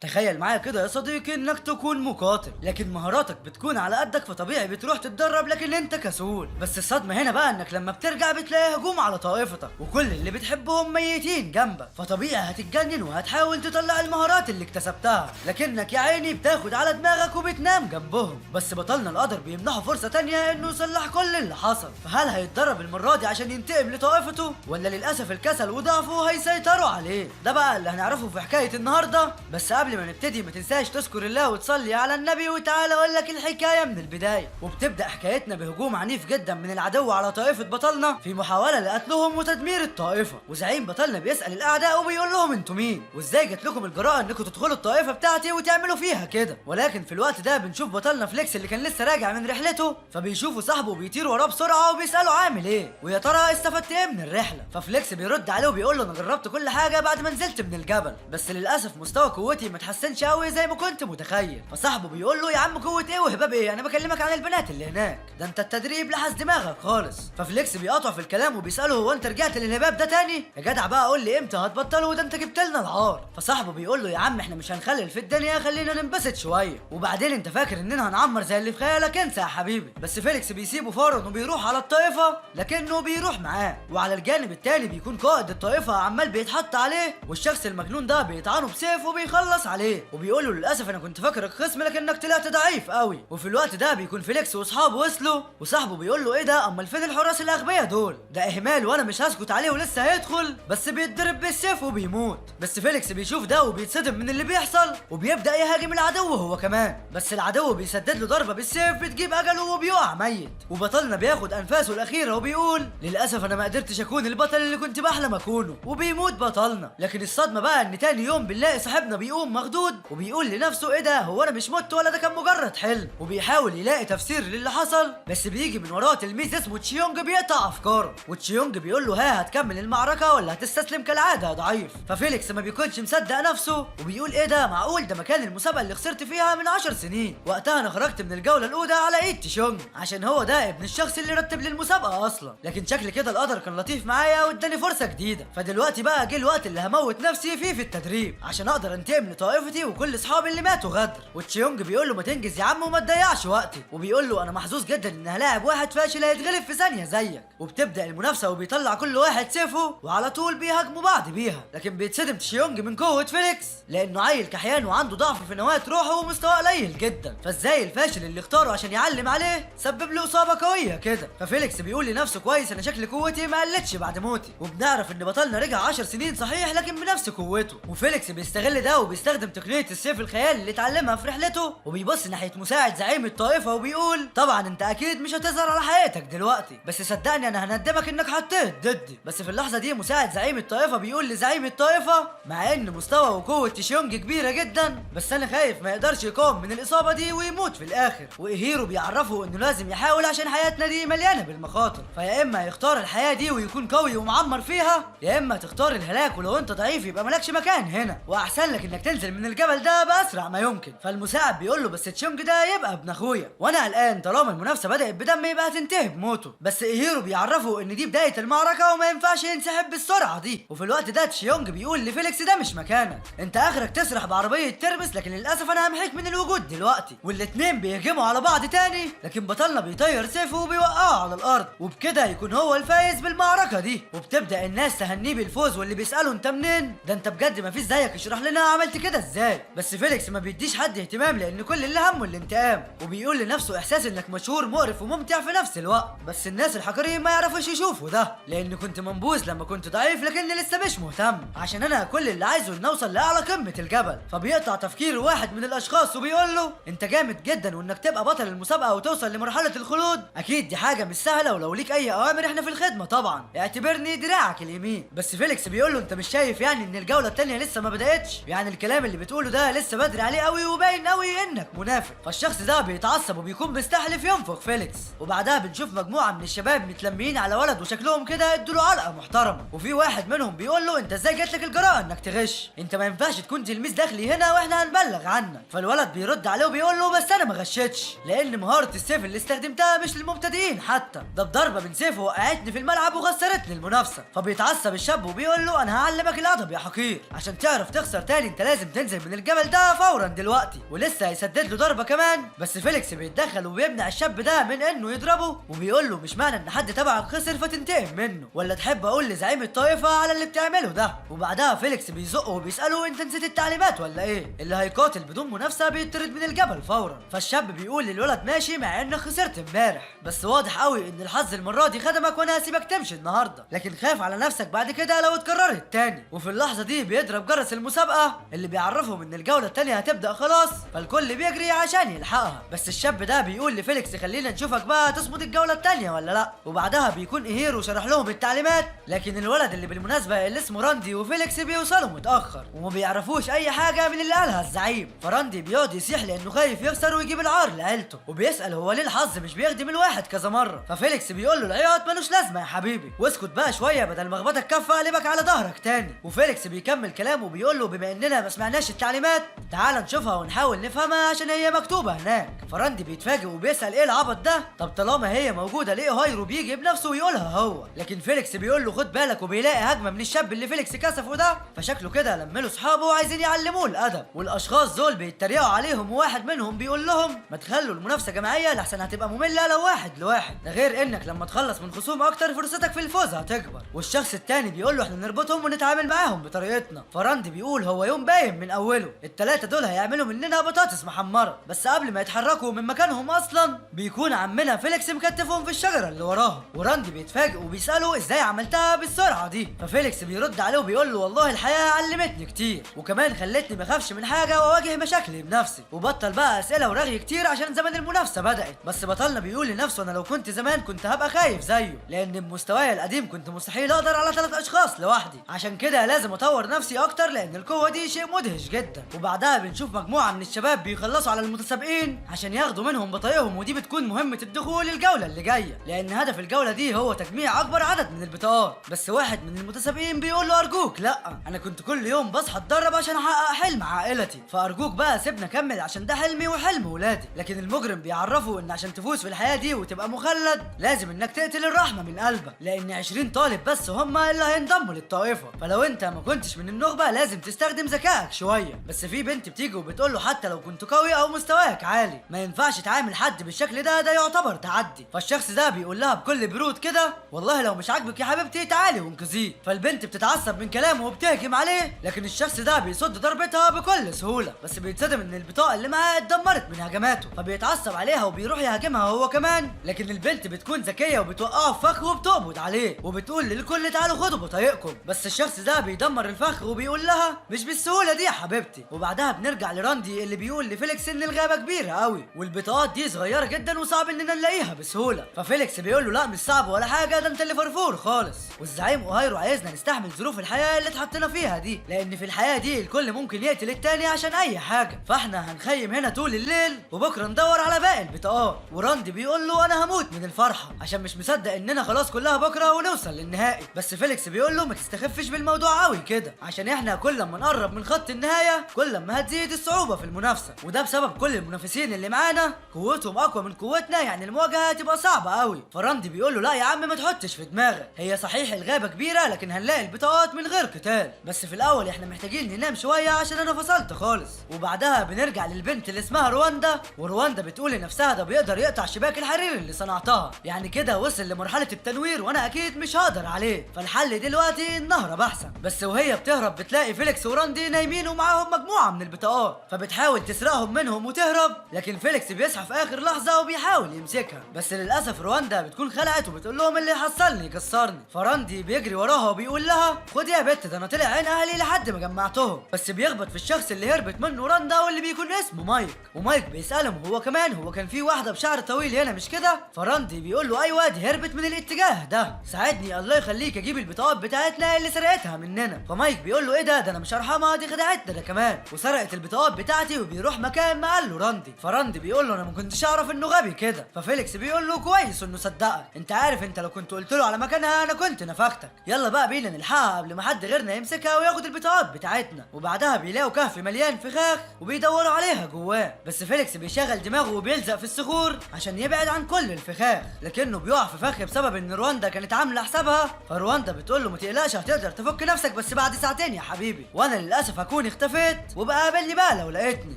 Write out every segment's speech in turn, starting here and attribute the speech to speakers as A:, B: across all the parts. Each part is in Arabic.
A: تخيل معايا كده يا صديقي انك تكون مقاتل، لكن مهاراتك بتكون على قدك، فطبيعي بتروح تتدرب لكن انت كسول. بس الصدمة هنا بقى انك لما بترجع بتلاقي هجوم على طائفتك وكل اللي بتحبهم ميتين جنبك، فطبيعي هتتجنن وهتحاول تطلع المهارات اللي اكتسبتها، لكنك يا عيني بتاخد على دماغك وبتنام جنبهم. بس بطلنا القدر بيمنحه فرصة تانية انه يصلح كل اللي حصل، فهل هيتدرب المرة دي عشان ينتقم لطائفته، ولا للأسف الكسل وضعفه هيسيطروا عليه؟ ده بقى اللي هنعرفه في حكاية النهاردة. بس قبل ما نبتدي ما تنساش تذكر الله وتصلي على النبي، وتعالى اقول لك الحكايه من البدايه. وبتبدا حكايتنا بهجوم عنيف جدا من العدو على طائفه بطلنا في محاوله لقتلهم وتدمير الطائفه، وزعيم بطلنا بيسال الاعداء وبيقول لهم انتوا مين وازاي جات لكم الجرأه انكم تدخلوا الطائفه بتاعتي وتعملوا فيها كده. ولكن في الوقت ده بنشوف بطلنا فليكس اللي كان لسه راجع من رحلته، فبيشوفوا صاحبه بيطير وراه بسرعه وبيساله عامل ايه ويا ترى استفدت ايه من الرحله. ففليكس بيرد عليه وبيقول له انا جربت كل حاجه بعد ما نزلت من الجبل، بس للاسف مستوى قوتي ما اتحسنش قوي زي ما كنت متخيل. فصاحبه بيقول له يا عم قوه ايه وهباب ايه، انا بكلمك عن البنات اللي هناك، ده انت التدريب لحس دماغك خالص. ففليكس بيقاطع في الكلام وبيساله هو انت رجعت للهباب ده تاني يا جدع؟ بقى قول لي امتى هتبطله، ده انت جبت لنا العار. فصاحبه بيقول له يا عم احنا مش هنخلل في الدنيا، خلينا ننبسط شويه، وبعدين انت فاكر اننا هنعمر زي اللي في خيالك؟ انسى يا حبيبي. بس فيليكس بيسيبه فورا وبيروح على الطائفه، لكنه بيروح معاه. وعلى الجانب التاني بيكون قائد الطائفه عمال بيتحط عليه، والشخص المجنون ده بيطعنه بسيف وبيخلص عليه، وبيقول له للاسف انا كنت فاكرك خصم لكنك طلعت ضعيف قوي. وفي الوقت ده بيكون فيليكس واصحابه وصلوا، وصاحبه بيقول له ايه ده، امال فين الحراس الاغبياء دول؟ ده اهمال وانا مش هسكت عليه ولسه هيدخل، بس بيتضرب بالسيف وبيموت. بس فيليكس بيشوف ده وبيتصدم من اللي بيحصل وبيبدا يهاجم العدو هو كمان، بس العدو بيسدد له ضربه بالسيف بتجيب اجله وبيقع ميت. وبطلنا بياخد انفاسه الاخيره وبيقول للاسف انا ما قدرتش اكون البطل اللي كنت بحلم اكونه، وبيموت بطلنا. لكن الصدمه بقى ان تاني يوم بنلاقي صاحبنا بيقوم مخضوض وبيقول لنفسه ايه ده، هو انا مش مت ولا ده كان مجرد حلم؟ وبيحاول يلاقي تفسير للي حصل، بس بيجي من وراه تلميذ اسمه تشيونج بيقطع افكاره، وتشيونج بيقول له ها هتكمل المعركه ولا هتستسلم كالعاده يا ضعيف؟ ففيليكس ما بيكونش مصدق نفسه وبيقول ايه ده، معقول ده مكان المسابقه اللي خسرت فيها من 10 سنين؟ وقتها انا خرجت من الجوله الاولى على ايد تشيونج عشان هو ده ابن الشخص اللي رتب لي المسابقه اصلا، لكن شكل كده القدر كان لطيف معايا واداني فرصه جديده. فدلوقتي بقى جه الوقت اللي هموت نفسي فيه في التدريب عشان اقدر انتقم لطائفتي وكل اصحابي اللي ماتوا غدر. وتشيونج بيقول له ما تنجز يا عم وما تضيعش وقتي، وبيقول له انا محظوظ جدا ان هلاعب واحد فاشل هيتغلب في ثانيه زيك. وبتبدا المنافسه وبيطلع كل واحد سيفه وعلى طول بيهاجموا بعض بيها، لكن بيتصدم تشيونج من قوه فيليكس لانه عيل كحيان وعنده ضعف في نواه روحه ومستواه قليل جدا، فازاي الفاشل اللي اختاره عشان يعلم عليه سبب له اصابه قويه كده؟ ففيليكس بيقول لنفسه كويس انا شكل قوتي ما قلتش بعد موتي. وبنعرف ان بطلنا رجع 10 سنين صحيح لكن بنفس قوته، وفيليكس بيستغل ده وبيستخدم تقنيه السيف الخيالي اللي اتعلمها في رحلته، وبيبص ناحيه مساعد زعيم الطائفه وبيقول طبعا انت اكيد مش هتظهر على حقيقتك دلوقتي، بس صدقني انا هندمك انك حطيت ضدي. بس في اللحظه دي مساعد زعيم الطائفه بيقول لزعيم الطائفه مع ان مستوى وقوه تشيونج كبيره جدا بس انا خايف ما يقدرش يقاوم من الاصابه دي ويموت في الاخر. وايهيرو بيعرفه انه لازم يحاول عشان حياتنا دي مليانه بالمخاطر، فيا اما يختار الحياه دي ويكون قوي ومعمر فيها، يا اما تختار الهلاك ولو انت ضعيف يبقى مالكش مكان هنا، واحسن لك انك تنزل من الجبل ده باسرع ما يمكن. فالمساعد بيقول له بس تشيونج ده يبقى ابن اخويا وانا قلقان طالما المنافسه بدات بدم يبقى هتنتهي بموته. بس ايهيرو بيعرفه ان دي بدايه المعركه وما ينفعش ينسحب بالسرعه دي. وفي الوقت ده تشيونج بيقول لفيليكس ده مش مكانك، انت اخرك تسرح بعربيه تربس لكن للاسف انا همحيك من الوجود دلوقتي. والاتنين بيهجموا على بعض تاني لكن بطلنا بيطير سيفه وبيوقعه على الارض، وبكده يكون هو الفايز بالمعركه دي. وبتبدا الناس تهنيه بالفوز واللي بيسالوا انت منين، ده انت بجد ما فيش زيك، اشرح لنا عملت كده ازاي؟ بس فيليكس ما بيديش حد اهتمام لان كل اللي همه الانتقام، وبيقول لنفسه احساس انك مشهور مقرف وممتع في نفس الوقت، بس الناس الحقيرين ما يعرفوش يشوفوا ده لان كنت منبوذ لما كنت ضعيف لكني لسه مش مهتم عشان انا كل اللي عايزه ان اوصل لاعلى قمه الجبل. فبيقطع تفكير واحد من الاشخاص وبيقول له انت جامد جدا وانك تبقى بطل المسابقه وتوصل لمرحله الخلود اكيد دي حاجه مش سهله، ولو ليك اي اوامر احنا في الخدمه طبعا، اعتبرني دراعك اليمين. بس فيليكس بيقول له انت مش شايف يعني ان الجوله الثانيه لسه ما بداتش؟ يعني الكلام اللي بتقوله ده لسه بدري عليه قوي وباين قوي انك منافق. فالشخص ده بيتعصب وبيكون مستحلف ينفخ فيليكس. وبعدها بنشوف مجموعه من الشباب متلمين على ولد وشكلهم كده ادوا له علقه محترمه، وفي واحد منهم بيقول له انت ازاي جات لك الجرأه انك تغش؟ انت ما ينفعش تكون تلميذ داخلي هنا واحنا هنبلغ عنك. فالولد بيرد عليه وبيقول له بس انا ما غشيتش لان مهاره السيف اللي استخدمتها مش للمبتدئين حتى، ده بضربه من سيفه وقعتني في الملعب وخسرتني المنافسه. فبيتعصب الشاب وبيقول له انا هعلمك الادب يا حقير، عشان تعرف تخسر تاني انت لازم لازم تنزل من الجبل ده فورا دلوقتي، ولسه هيسدد له ضربه كمان. بس فيليكس بيتدخل وبيمنع الشاب ده من انه يضربه، وبيقول له مش معنى ان حد تبعك خسر فتنتقم منه، ولا تحب اقول لزعيم الطائفه على اللي بتعمله ده. وبعدها فيليكس بيزقه وبيساله انت نسيت التعليمات ولا ايه؟ اللي هيقاتل بدون منافسه بيطرد من الجبل فورا. فالشاب بيقول للولد ماشي مع انك خسرت امبارح، بس واضح قوي ان الحظ المره دي خدمك وانا هسيبك تمشي النهارده، لكن خاف على نفسك بعد كده لو اتكررت تاني. وفي اللحظه دي بيضرب جرس المسابقه اللي بيعرفهم ان الجوله التانيه هتبدا خلاص، فالكل بيجري عشان يلحقها. بس الشاب ده بيقول لفيليكس خلينا نشوفك بقى تصمد الجوله التانيه ولا لا. وبعدها بيكون ايهيرو شرح لهم التعليمات، لكن الولد اللي بالمناسبه اللي اسمه راندي وفيليكس بيوصلوا متاخر وما بيعرفوش اي حاجه من اللي قالها الزعيم. فراندي بيقعد يصيح لانه خايف يخسر ويجيب العار لعيلته، وبيسال هو ليه الحظ مش بيخدم الواحد كذا مره. ففيليكس بيقول له العياط ملوش لازمه يا حبيبي، واسكت بقى شويه بدل ما اخبطك كفه اقلبك على ظهرك تاني. وفيليكس بيكمل كلامه وبيقول له بما اننا ما سمعناش التعليمات تعال نشوفها ونحاول نفهمها عشان هي مكتوبه هناك. فراندي بيتفاجئ وبيسال ايه العبط ده؟ طب طالما هي موجوده ليه هايرو بيجي بنفسه ويقولها هو؟ لكن فيليكس بيقول له خد بالك، وبيلاقي هجمه من الشاب اللي فيليكس كسفه ده، فشكله كده لمله اصحابه وعايزين يعلموه الادب. والاشخاص دول بيتريقوا عليهم، وواحد منهم بيقول لهم ما تخلوا المنافسه جماعيه لحسن هتبقى ممله لو واحد لواحد، ده غير انك لما تخلص من خصوم اكتر فرصتك في الفوز هتكبر. والشخص التاني بيقول له احنا نربطهم ونتعامل معاهم بطريقتنا. فراندي بيقول هو يوم باين من اوله، التلاته دول هيعملوا مننا بطاطس محمره. بس قبل ما يتحركوا من مكانهم اصلا بيكون عمنا فيليكس مكتفهم في الشجره اللي وراهم. وراندي بيتفاجئ وبيساله ازاي عملتها بالسرعه دي. ففيليكس بيرد عليه وبيقول له والله الحياه علمتني كتير، وكمان خلتني ما اخافش من حاجه واواجه مشاكلي بنفسي، وبطل بقى اسئله ورغي كتير عشان زمن المنافسه بدات. بس بطلنا بيقول لنفسه انا لو كنت زمان كنت هبقى خايف زيه، لان بمستواي القديم كنت مستحيل اقدر على 3 اشخاص لوحدي، عشان كده لازم اطور نفسي اكتر لان القوه دي شيء مدهش جدا. وبعدها بنشوف مجموعه من الشباب بيخلصوا على المتسابقين عشان ياخدوا منهم بطايقهم، ودي بتكون مهمه الدخول الجوله اللي جايه، لان هدف الجوله دي هو تجميع اكبر عدد من البطاقات. بس واحد من المتسابقين بيقول له ارجوك لا، انا كنت كل يوم بصحى اتدرب عشان احقق حلم عائلتي، فارجوك بقى سيبنا اكمل عشان ده حلمي وحلم ولادي. لكن المجرم بيعرفه ان عشان تفوز في الحياه دي وتبقى مخلد لازم انك تقتل الرحمه من قلبك، لان 20 طالب بس هم اللي هينضموا للطائفه، فلو انت ما كنتش من النخبه لازم تستخدم ذكائك شويه. بس في بنت بتيجي وبتقول له حتى لو كنت قوي او مستواك عالي ما ينفعش تعامل حد بالشكل ده، ده يعتبر تعدي. فالشخص ده بيقول لها بكل برود كده والله لو مش عاجبك يا حبيبتي تعالي وانقذيه. فالبنت بتتعصب من كلامه وبتهجم عليه، لكن الشخص ده بيصد ضربتها بكل سهوله، بس بيتصدم ان البطاقه اللي معاه اتدمرت من هجماته، فبيتعصب عليها وبيروح يهاجمها هو كمان. لكن البنت بتكون ذكيه وبتوقعه في فخ وبتقبض عليه وبتقول للكل تعالوا خدوا بطايقكم. بس الشخص ده بيدمر الفخ وبيقول لها مش بالسهوله دي يا حبيبتي. وبعدها بنرجع لراندي اللي بيقول لفيليكس ان الغابه كبيره قوي والبطاقات دي صغيره جدا وصعب اننا نلاقيها بسهوله. ففيليكس بيقول له لا مش صعب ولا حاجه، ده انت اللي فرفور خالص، والزعيم اوهايرو عايزنا نستحمل ظروف الحياه اللي اتحطينا فيها دي، لان في الحياه دي الكل ممكن يقتل التاني عشان اي حاجه، فاحنا هنخيم هنا طول الليل وبكره ندور على باقي البطاقات. وراندي بيقول له انا هموت من الفرحه عشان مش مصدق اننا خلاص كلها بكره ونوصل للنهائي. بس فيليكس بيقول له ما تستخفش بالموضوع قوي كده، عشان احنا كل ما نقرب من خط النهايه كل ما هتزيد الصعوبه في المنافسه، وده بسبب كل المنافسين اللي معانا قوتهم اقوى من قوتنا، يعني المواجهه هتبقى صعبه قوي. فراندي بيقول له لا يا عم ما تحطش في دماغك، هي صحيح الغابه كبيره لكن هنلاقي البطاقات من غير قتال، بس في الاول احنا محتاجين ننام شويه عشان انا فصلت خالص. وبعدها بنرجع للبنت اللي اسمها رواندا، ورواندا بتقول لنفسها ده بيقدر يقطع شباك الحرير اللي صنعتها، يعني كده وصل لمرحله التنوير وانا اكيد مش هقدر عليه، فالحل دلوقتي نهرب احسن. بس وهي بتهرب بتلاقي فيليكس وراندي نايمين ومعاهم مجموعه من البطاقات، فبتحاول تسرقهم منهم وتهرب، لكن فيليكس بيصحى في اخر لحظه وبيحاول يمسكها، بس للاسف رواندا بتكون خلعت وبتقول لهم اللي حصلني كسرني. فراندي بيجري وراها وبيقول لها خد يا بت ده انا طلع عين اهلي لحد ما جمعتهم، بس بيخبط في الشخص اللي هربت منه راندا واللي بيكون اسمه مايك. ومايك بيسالهم هو كمان هو كان في واحده بشعر طويل هنا مش كده؟ فراندي بيقول له ايوه دي هربت من الاتجاه ده، ساعدني الله يخليك اجيب البطاقات بتاعتنا اللي سرقتها مننا. فمايك بيقول له ايه ده انا مش هرحمها، دي خدعتنا ده كمان وسرقت البطاقات بتاعتي، وبيروح مكان ما قال له راندي. فراندي بيقول له انا ما كنتش اعرف انه غبي كده. ففيليكس بيقول له كويس انه صدقك، انت عارف انت لو كنت قلت له على مكانها انا كنت نفختك، يلا بقى بينا نلحقها قبل ما حد غيرنا يمسكها وياخد البطاقات بتاعتنا. وبعدها بيلاقوا كهف مليان فخاخ وبيدوروا عليها جواه، بس فيليكس بيشغل دماغه وبيلزق في الصخور عشان يبعد عن كل الفخاخ، لكنه بيقع في فخ بسبب ان رواندا كانت عامله حسابها. فرواندا بتقول له ما تقلقش هتقدر تفك نفسك بس بعد ساعتين يا حبيبي، وانا للاسف هكون اكون اختفيت وبقى قابلني بقى لو لقيتني.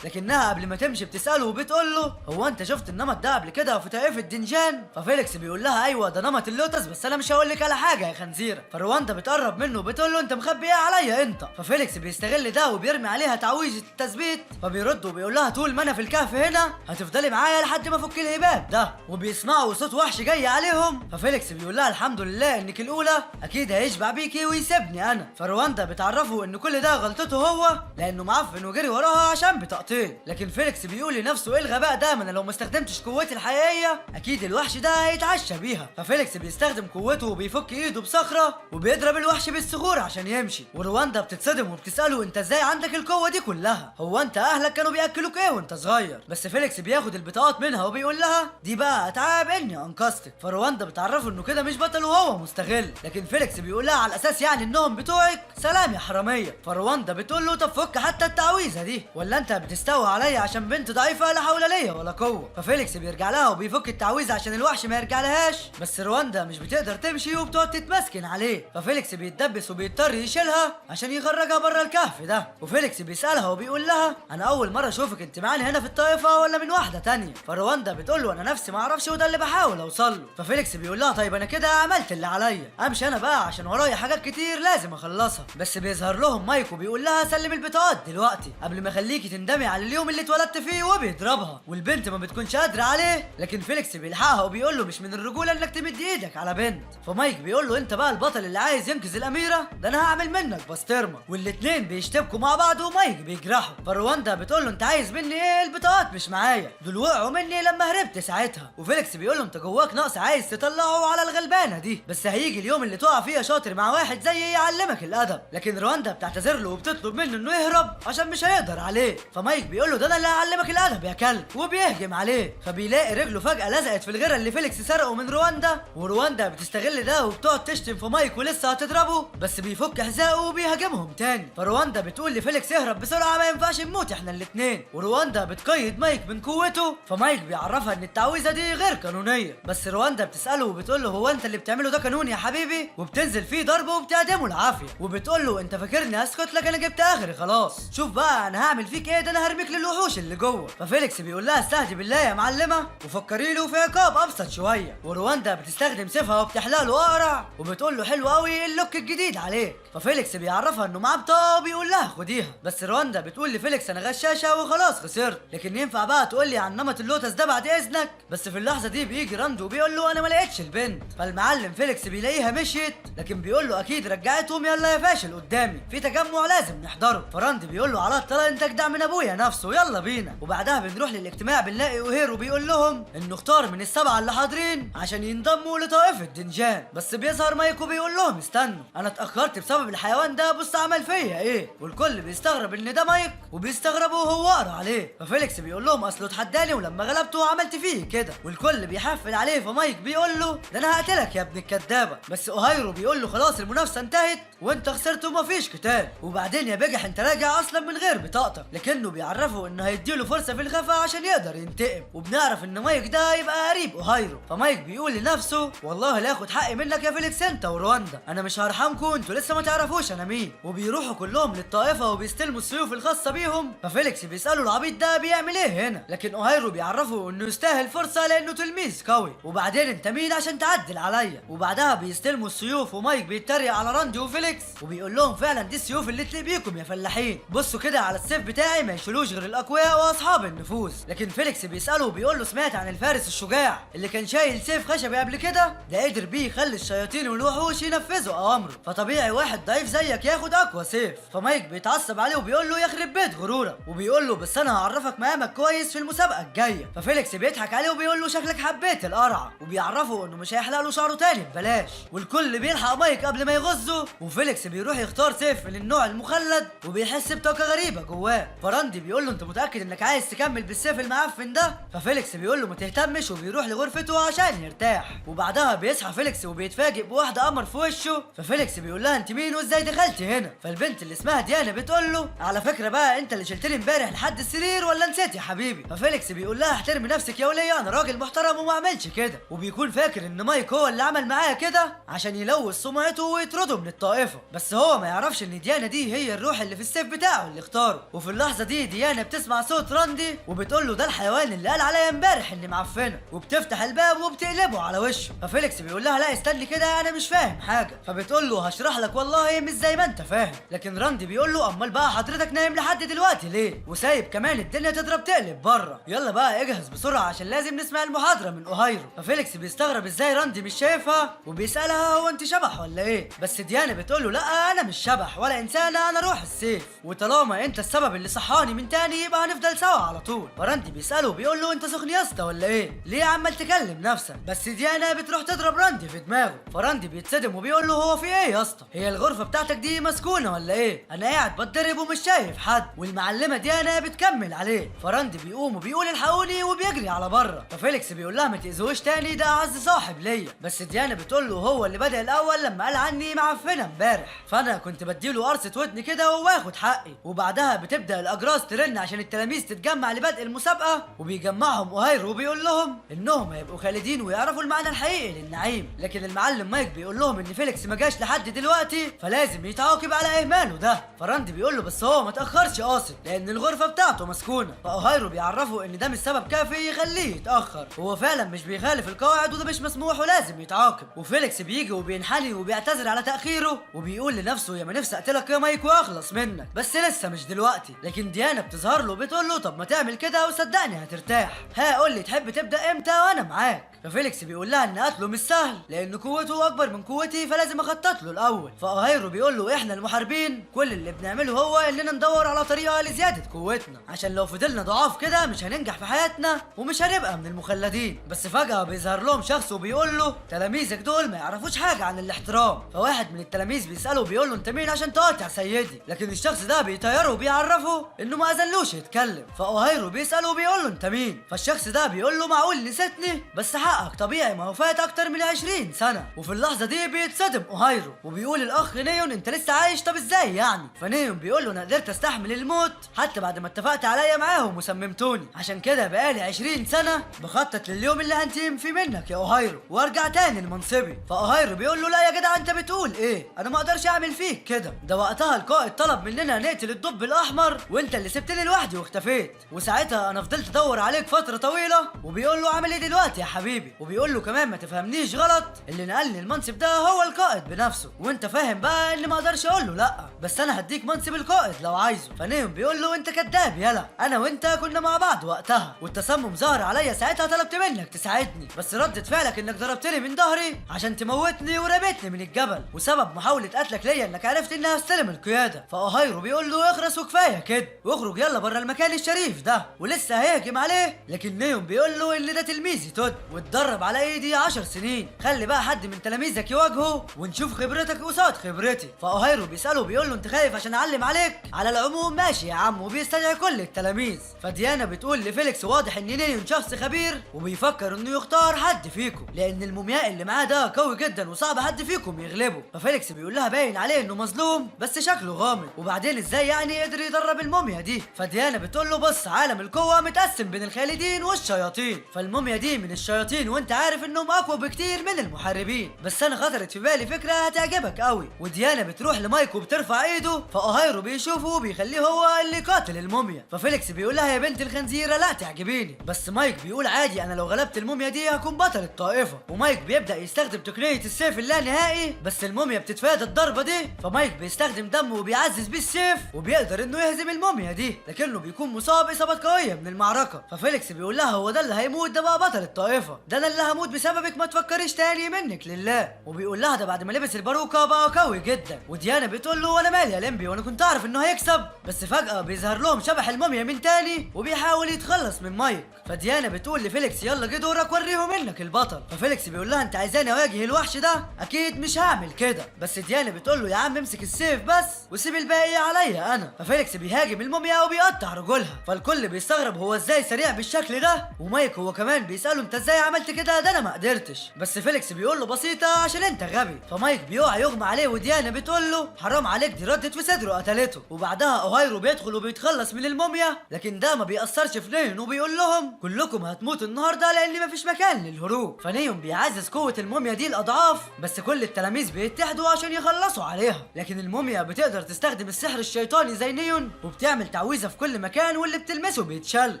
A: لكنها قبل ما تمشي بتساله وبتقول له هو انت شفت النمط ده قبل كده في طائفه دنجان؟ ففيليكس بيقول لها ايوه ده نمط اللوتس، بس انا مش هقول لك على حاجه يا خنزيره. فرواندا بتقرب منه وبتقول له انت مخبي ايه عليا انت؟ ففيليكس بيستغل ده وبيرمي عليها تعويذه التثبيت، فبيرد وبيقول لها طول ما انا في الكهف هنا هتفضلي معايا لحد ما افك الهباب ده. وبيسمعوا صوت وحش جاي عليهم، ففيليكس بيقول لها الحمد لله انك الاولى، اكيد هيشبع بيكي ويسيبني انا. فرواندا بتعرفه ان كل ده غلطته هو لانه معفن وجري وراها عشان بطاقتين. لكن فيليكس بيقول لنفسه ايه الغباء ده، ما انا لو ما استخدمتش قوتي الحقيقيه اكيد الوحش ده هيتعشى بيها. ففيليكس بيستخدم قوته وبيفك ايده بصخره وبيضرب الوحش بالصخور عشان يمشي. ورواندا بتتصدم وبتساله انت ازاي عندك القوه دي كلها؟ هو انت اهلك كانوا بياكلوك ايه وانت صغير؟ بس فيليكس بياخد البطاقات منها وبيقول لها دي بقى اتعاب اني انقذتك. فرواندا بتعرفه انه كده مش بطل وهو مستغل. لكن فيليكس بيقول لها على الاساس يعني انهم بتوعك؟ سلام يا حراميه. فرواندا بتقول له طب فك حتى التعويذه دي، ولا انت بتستوى عليا عشان بنت ضعيفه لا حول ليا ولا قوه؟ ففيليكس بيرجع لها وبيفك التعويذه عشان الوحش ما يرجع لهاش، بس رواندا مش بتقدر تمشي وبتقعد تتمسكن عليه. ففيليكس بيتدبس وبيضطر يشيلها عشان يخرجها بره الكهف ده. وفيليكس بيسالها وبيقول لها انا اول مره اشوفك انت معانا هنا في الطائفه ولا من واحده تانية؟ فرواندا بتقول له انا نفسي ما اعرفش وده اللي بحاول اوصل له. ففيليكس بيقول لها طيب انا كده عملت اللي عليا، امشي انا بقى عشان ورايا حاجات كتير لازم اخلصها. بس بيظهر لهم مايك وبيقول لها سلم البطاقات دلوقتي قبل ما اخليكي تندمي على اليوم اللي اتولدت فيه، وبيضربها والبنت ما بتكونش قادره عليه. لكن فيليكس بيلحقها وبيقول له مش من الرجوله انك تمد ايدك على بنت. فمايك بيقول له انت بقى البطل اللي عايز ينقذ الاميره، ده انا هعمل منك بسطرمه. والاتنين بيشتبكوا مع بعض ومايك بيجرحه. فرواندا بتقول له انت عايز مني ايه؟ البطاقات مش معايا، دول وقعوا مني لما هربت ساعتها. وفيليكس بيقول له انت جواك نقص عايز تطلعه على الغلبانه دي، بس هيجي اليوم اللي تقع فيه شاطر مع واحد زيي يعلمك الادب. لكن رواندا بتعتذر له وبتطلب منه انه يهرب عشان مش هيقدر عليه. فمايك بيقول له ده انا اللي هعلمك الادب يا كلب، وبيهجم عليه. فبيلاقي رجله فجاه لزقت في الغيره اللي فيليكس سرقه من رواندا، ورواندا بتستغل ده وبتقعد تشتم في مايك ولسه هتضربه، بس بيفك حذائه وبيهاجمهم تاني. فرواندا بتقول لفيليكس اهرب بسرعه ما ينفعش نموت احنا الاتنين. ورواندا بتقيد مايك من قوته، فمايك بيعرفها ان التعويذه دي غير قانونيه. بس رواندا بتساله وبتقول له هو انت اللي بتعمله ده قانوني يا حبيبي؟ وبتنزل فيه ضرب وبتعدمه العافيه. وبتقول له انت فاكرني اسكت لك؟ انا جبت اخري خلاص، شوف بقى انا هعمل فيك ايه، ده انا هرميك للوحوش اللي جوه. ففيليكس بيقول لها استهدي بالله يا معلمه وفكري له في عقاب ابسط شويه. ورواندا بتستخدم سيفها وبتحلق له اقرع وبتقول له حلو قوي اللوك الجديد عليك. ففيليكس بيعرفها انه معاه بطاقه وبيقول لها خديها. بس رواندا بتقول لفيليكس انا غشاشه وخلاص خسرت، لكن ينفع بقى تقول لي عن نمط اللوتس ده بعد اذنك؟ بس في اللحظه دي بيجي راندو وبيقول له انا ما لقيتش البنت. فالمعلم فيليكس بيلاقيها مشيت، لكن بيقول له اكيد رجعتهم، يلا يا فاشل قدامي في تجمع لازم نحضره. فراندي بيقول له على الطلاق انت اجدع من ابويا نفسه، يلا بينا. وبعدها بنروح للاجتماع بنلاقي اوهيرو بيقول لهم انه اختار من السبعه اللي حاضرين عشان ينضموا لطائفه دنجان. بس بيظهر مايكو بيقول لهم استنوا انا اتاخرت بسبب الحيوان ده، بص عمل فيا ايه. والكل بيستغرب ان ده مايك وبيستغربوا وهو قرا عليه. ففيليكس بيقول لهم اصله اتحداني ولما غلبته عملت فيه كده، والكل بيحفل عليه. فمايك بيقول له ده انا هقتلك يا ابن الكدابه. بس اوهيرو بيقول له خلاص المنافسه انتهت وانت خسرت ومفيش قتال، وبعدين يا بجح انت راجع اصلا من غير بطاقتك. لكنه بيعرفه انه هيديله فرصه في الخفا عشان يقدر ينتقم. وبنعرف ان مايك ده يبقى قريب اوهيرو. فمايك بيقول لنفسه والله لا اخد حقي منك يا فيليكس انت ورواندا، انا مش هرحمكم انتوا لسه ما تعرفوش انا مين. وبيروحوا كلهم للطائفه وبيستلموا السيوف الخاصه بيهم. ففيليكس بيساله العبيط ده بيعمل ايه هنا، لكن اوهيرو بيعرفه انه يستاهل فرصه لانه تلميذ قوي. وبعدين انت مين عشان تعدل عليا؟ وبعدها بيستلموا السيوف ومايك بيتريق على راندي وفيليكس وبيقول لهم فعلا دي السيوف اللي تليق بيكم يا فلاحين، بصوا كده على السيف بتاعي ما يشيلوش غير الاقوياء واصحاب النفوذ. لكن فيليكس بيساله وبيقول له سمعت عن الفارس الشجاع اللي كان شايل سيف خشبي قبل كده؟ ده قدر بيه يخلي الشياطين والوحوش ينفذوا اوامره، فطبيعي واحد ضعيف زيك ياخد اقوى سيف. فمايك بيتعصب عليه وبيقول له يخرب بيت غرورك، وبيقول له بس انا هعرفك مقامك كويس في المسابقه الجايه. ففيليكس بيضحك عليه وبيقول له شكلك حبيت القرعه، وبيعرفه انه مش هيحلق له شعره تاني ببلاش. والكل بيلحق مايك قبل ما يغزه، وفيليكس بيروح يختار سيف من النوع المخلد وبيحس بطاقه غريبه جواه. فراندي بيقول له انت متاكد انك عايز تكمل بالسيف المعفن ده؟ ففيليكس بيقول له ما تهتمش وبيروح لغرفته عشان يرتاح. وبعدها بيصحى فيليكس وبيتفاجئ بواحده قمر في وشه. ففيليكس بيقول لها انت مين وازاي دخلتي هنا؟ فالبنت اللي اسمها ديانا بتقول له على فكره بقى انت اللي شلتني امبارح لحد السرير ولا نسيت يا حبيبي؟ ففيليكس بيقول لها احترمي نفسك يا وليه، انا راجل محترم وما اعملش كده. وبيكون فاكر ان مايك هو اللي عمل معايا كده عشان يلوث سمعته ويطرده من الطائفه، بس هو ما يعرفش ان ديانا دي هي الروح اللي في السيف بتاعه اللي اختاره. وفي اللحظه دي ديانا بتسمع صوت راندي وبتقول له ده الحيوان اللي قال عليا امبارح اني معفنه، وبتفتح الباب وبتقلبه على وشه. ففيليكس بيقول لها لا استني كده انا مش فاهم حاجه، فبتقول له هشرح لك والله مش زي ما انت فاهم. لكن راندي بيقول له امال بقى حضرتك نايم لحد دلوقتي ليه؟ وسايب كمان الدنيا تضرب تقلب بره. يلا بقى اجهز بسرعه عشان لازم نسمع المحاضره من اوهايرو. ففيليكس بيستغرب ازاي راندي مش شايفها وبيسالها هو انت شبح ولا ايه؟ بس ديانا بتقول له لا انا مش شبح ولا انسانه، انا روح السيف، وطالما انت السبب اللي صحاني من تاني يبقى هنفضل سوا على طول. فراندي بيساله بيقول له انت سخن يا اسطى ولا ايه؟ ليه عمال تكلم نفسك؟ بس ديانا بتروح تضرب راندي في دماغه. فراندي بيتصدم وبيقول له هو في ايه يا اسطى؟ هي الغرفه بتاعتك دي مسكونه ولا ايه؟ انا قاعد بتضرب ومش شايف حد. والمعلمه ديانا بتكمل عليه. فراندي بيقوم وبيقول الحقوني وبيجري على بره. ففيليكس بيقول لها ما تاذوش تاني ده اعز صاحب ليا. بس ديانا بتقول له هو اللي بدأ الاول لما قال عني معفنه امبارح، فانا كنت بديله قرصه ودن كده واخد حقي. وبعدها بتبدا الاجراس ترن عشان التلاميذ تتجمع لبدء المسابقه، وبيجمعهم اوهايرو وبيقول لهم انهم هيبقوا خالدين ويعرفوا المعنى الحقيقي للنعيم. لكن المعلم مايك بيقول لهم ان فيليكس ما جاش لحد دلوقتي فلازم يتعاقب على اهماله ده. فراندي بيقول له بس هو ما تاخرش قاصد لان الغرفه بتاعته مسكونه. فاوهايرو بيعرفه ان ده مش سبب كافي يخليه يتاخر، هو فعلا مش بيخالف القواعد وده مش مسموح ولازم يتعاقب. وفيليكس بيجي وبينحني وبيعتذر على تاخيره وبيقول لنفسه يا ما نفسي اقتلك يا مايك واخلص منك، بس لسه مش دلوقتي. لكن ديانا بتظهر له بتقول له طب ما تعمل كده وصدقني هترتاح، ها قول لي تحب تبدا امتى وانا معاك. ففيليكس بيقول لها ان قتله مش سهل لان قوته اكبر من قوتي فلازم اخطط له الاول. فاوهايرو بيقول له احنا المحاربين كل اللي بنعمله هو اننا ندور على طريقه لزياده قوتنا، عشان لو فضلنا ضعاف كده مش هننجح في حياتنا ومش هنبقى من المخلدين. بس فجاه بيظهر لهم شخص وبيقول له تلاميذك دول ما يعرفوش حاجه عن الاحترام. فواحد من التلاميذ بيساله وبيقول له انت مين عشان تقاطع سيدي؟ لكن الشخص ده بيطيره وبيعرفه انه ما اذنلوش يتكلم. فاوهايرو بيساله وبيقول له انت مين؟ فالشخص ده بيقول له معقول نسيتني؟ بس حقك طبيعي ما هو فات اكتر من 20 سنه. وفي اللحظه دي بيتصدم اوهايرو وبيقول الاخ نيون انت لسه عايش؟ طب ازاي يعني؟ فنيون بيقول له انا قدرت استحمل الموت حتى بعد ما اتفقت عليا معاهم وسممتوني، عشان كده بقالي 20 سنه بخطط لليوم اللي هنتقم فيه منك يا اوهايرو وارجع تاني لمنصبي. فاوهايرو بيقول له لا يا جدع انت بتقول ايه؟ انا ما اقدرش اعمل فيك كده، ده وقتها القائد طلب مننا نقتل الدب الاحمر وانت اللي سبتني لوحدي واختفيت، وساعتها انا فضلت ادور عليك فتره طويله. وبيقول له عامل ايه دلوقتي يا حبيبي؟ وبيقول له كمان ما تفهمنيش غلط، اللي نقلني المنصب ده هو القائد بنفسه، وانت فاهم بقى ان ما اقدرش اقول له لا، بس انا هديك منصب القائد لو عايزه. فنيهم بيقول له انت كداب يلا، انا وانت كنا مع بعض وقتها والتسمم ظهر عليا ساعتها، طلبت منك تساعدني بس ردة فعلك انك ضربتني من ظهري عشان تموتني ورميتني من الجبل، وسبب محاولة قتلك ليا انك عرفت اني هستلم القيادة. فاوهايرو بيقول له اخرس وكفايه كده واخرج يلا بره المكان الشريف ده، ولسه هيهجم عليه. لكن نيوم بيقول له ان ده تلميذي تود واتدرب على ايدي 10 سنين، خلي بقى حد من تلاميذك يواجهه ونشوف خبرتك قصاد خبرتي. فاوهايرو بيساله بيقول له انت خايف عشان اعلم عليك؟ على العموم ماشي يا عم، وبيستدعي كل التلاميذ. فديانا بتقول لفيليكس واضح ان نيون شخص خبير وبيفكر انه يختار حد فيكم لان المومياء اللي معاه ده قوي جدا وصعب حد فيكم يغلبه. ففيليكس بيقول لها باين عليه انه مظلوم بس شكله غامض، وبعدين ازاي يعني قدر يدرب الموميا دي؟ فديانا بتقول له بص عالم القوه متقسم بين الخالدين والشياطين، فالموميا دي من الشياطين وانت عارف انهم اقوى بكتير من المحاربين، بس انا خطرت في بالي فكره هتعجبك قوي. وديانا بتروح لمايك وبترفع ايده، فاوهايرو بيشوفه وبيخليه هو اللي قاتل الموميا. ففيليكس بيقول لها يا بنت الخنزيره لا تعجبيني، بس مايك بيقول عادي انا لو غلبت الموميا دي هكون بطل الطائفه. ومايك بيبدا يستخدم تقنيه السيف اللانهائي بس الموميا بتتفادى الضربه دي، فمايك بيستخدم دمه وبيعزز بيه السيف وبيقدر انه يهزم الموميا دي، لكنه بيكون مصاب اصابات قويه من المعركه. ففيليكس بيقول لها هو ده اللي هيموت ده بقى بطل الطائفه، ده انا اللي هموت بسببك ما تفكريش تاني منك لله. وبيقول لها ده بعد ما لبس الباروكه بقى قوي جدا. وديانا بتقول له وانا مالي يا لمبي وانا كنت اعرف انه هيكسب، بس فجاه بيظهر لهم شبح الموميا من تاني وبيحاول يتخلص من مايك. فديانا بتقول لفيليكس يلا جه دورك وريهم انك البطل. ففيليكس بيقول لها انت عايزاني اواجه الوحش ده؟ اكيد مش هعمل كده. بس ديانا بتقول له يا عم امسك السيف بس وسيب الباقي عليا انا. ففيليكس بيهاجم الموميا وبيقطع رجولها، فالكل بيستغرب هو ازاي سريع بالشكل ده، ومايك هو كمان بيساله انت ازاي عملت كده؟ ده انا ما قدرتش. بس فيليكس بيقول له بسيطه عشان انت غبي. فمايك بيقع يغمى عليه وديانا بتقول له حرام عليك دي ردت في صدره قتلته. وبعدها اوهايرو بيدخل وبيتخلص من الموميا، لكن ده ما بيأثرش في نيون وبيقول لهم كلكم هتموتوا النهارده لان مفيش مكان للهروب. فنيون بيعزز قوه الموميا دي الاضعاف، بس كل التلاميذ بيتحدوا عشان يخلصوا عليها، لكن الموميا بتقدر تستخدم بتستخدم السحر الشيطاني زي نيون وبتعمل تعويذه في كل مكان واللي بتلمسه بيتشل.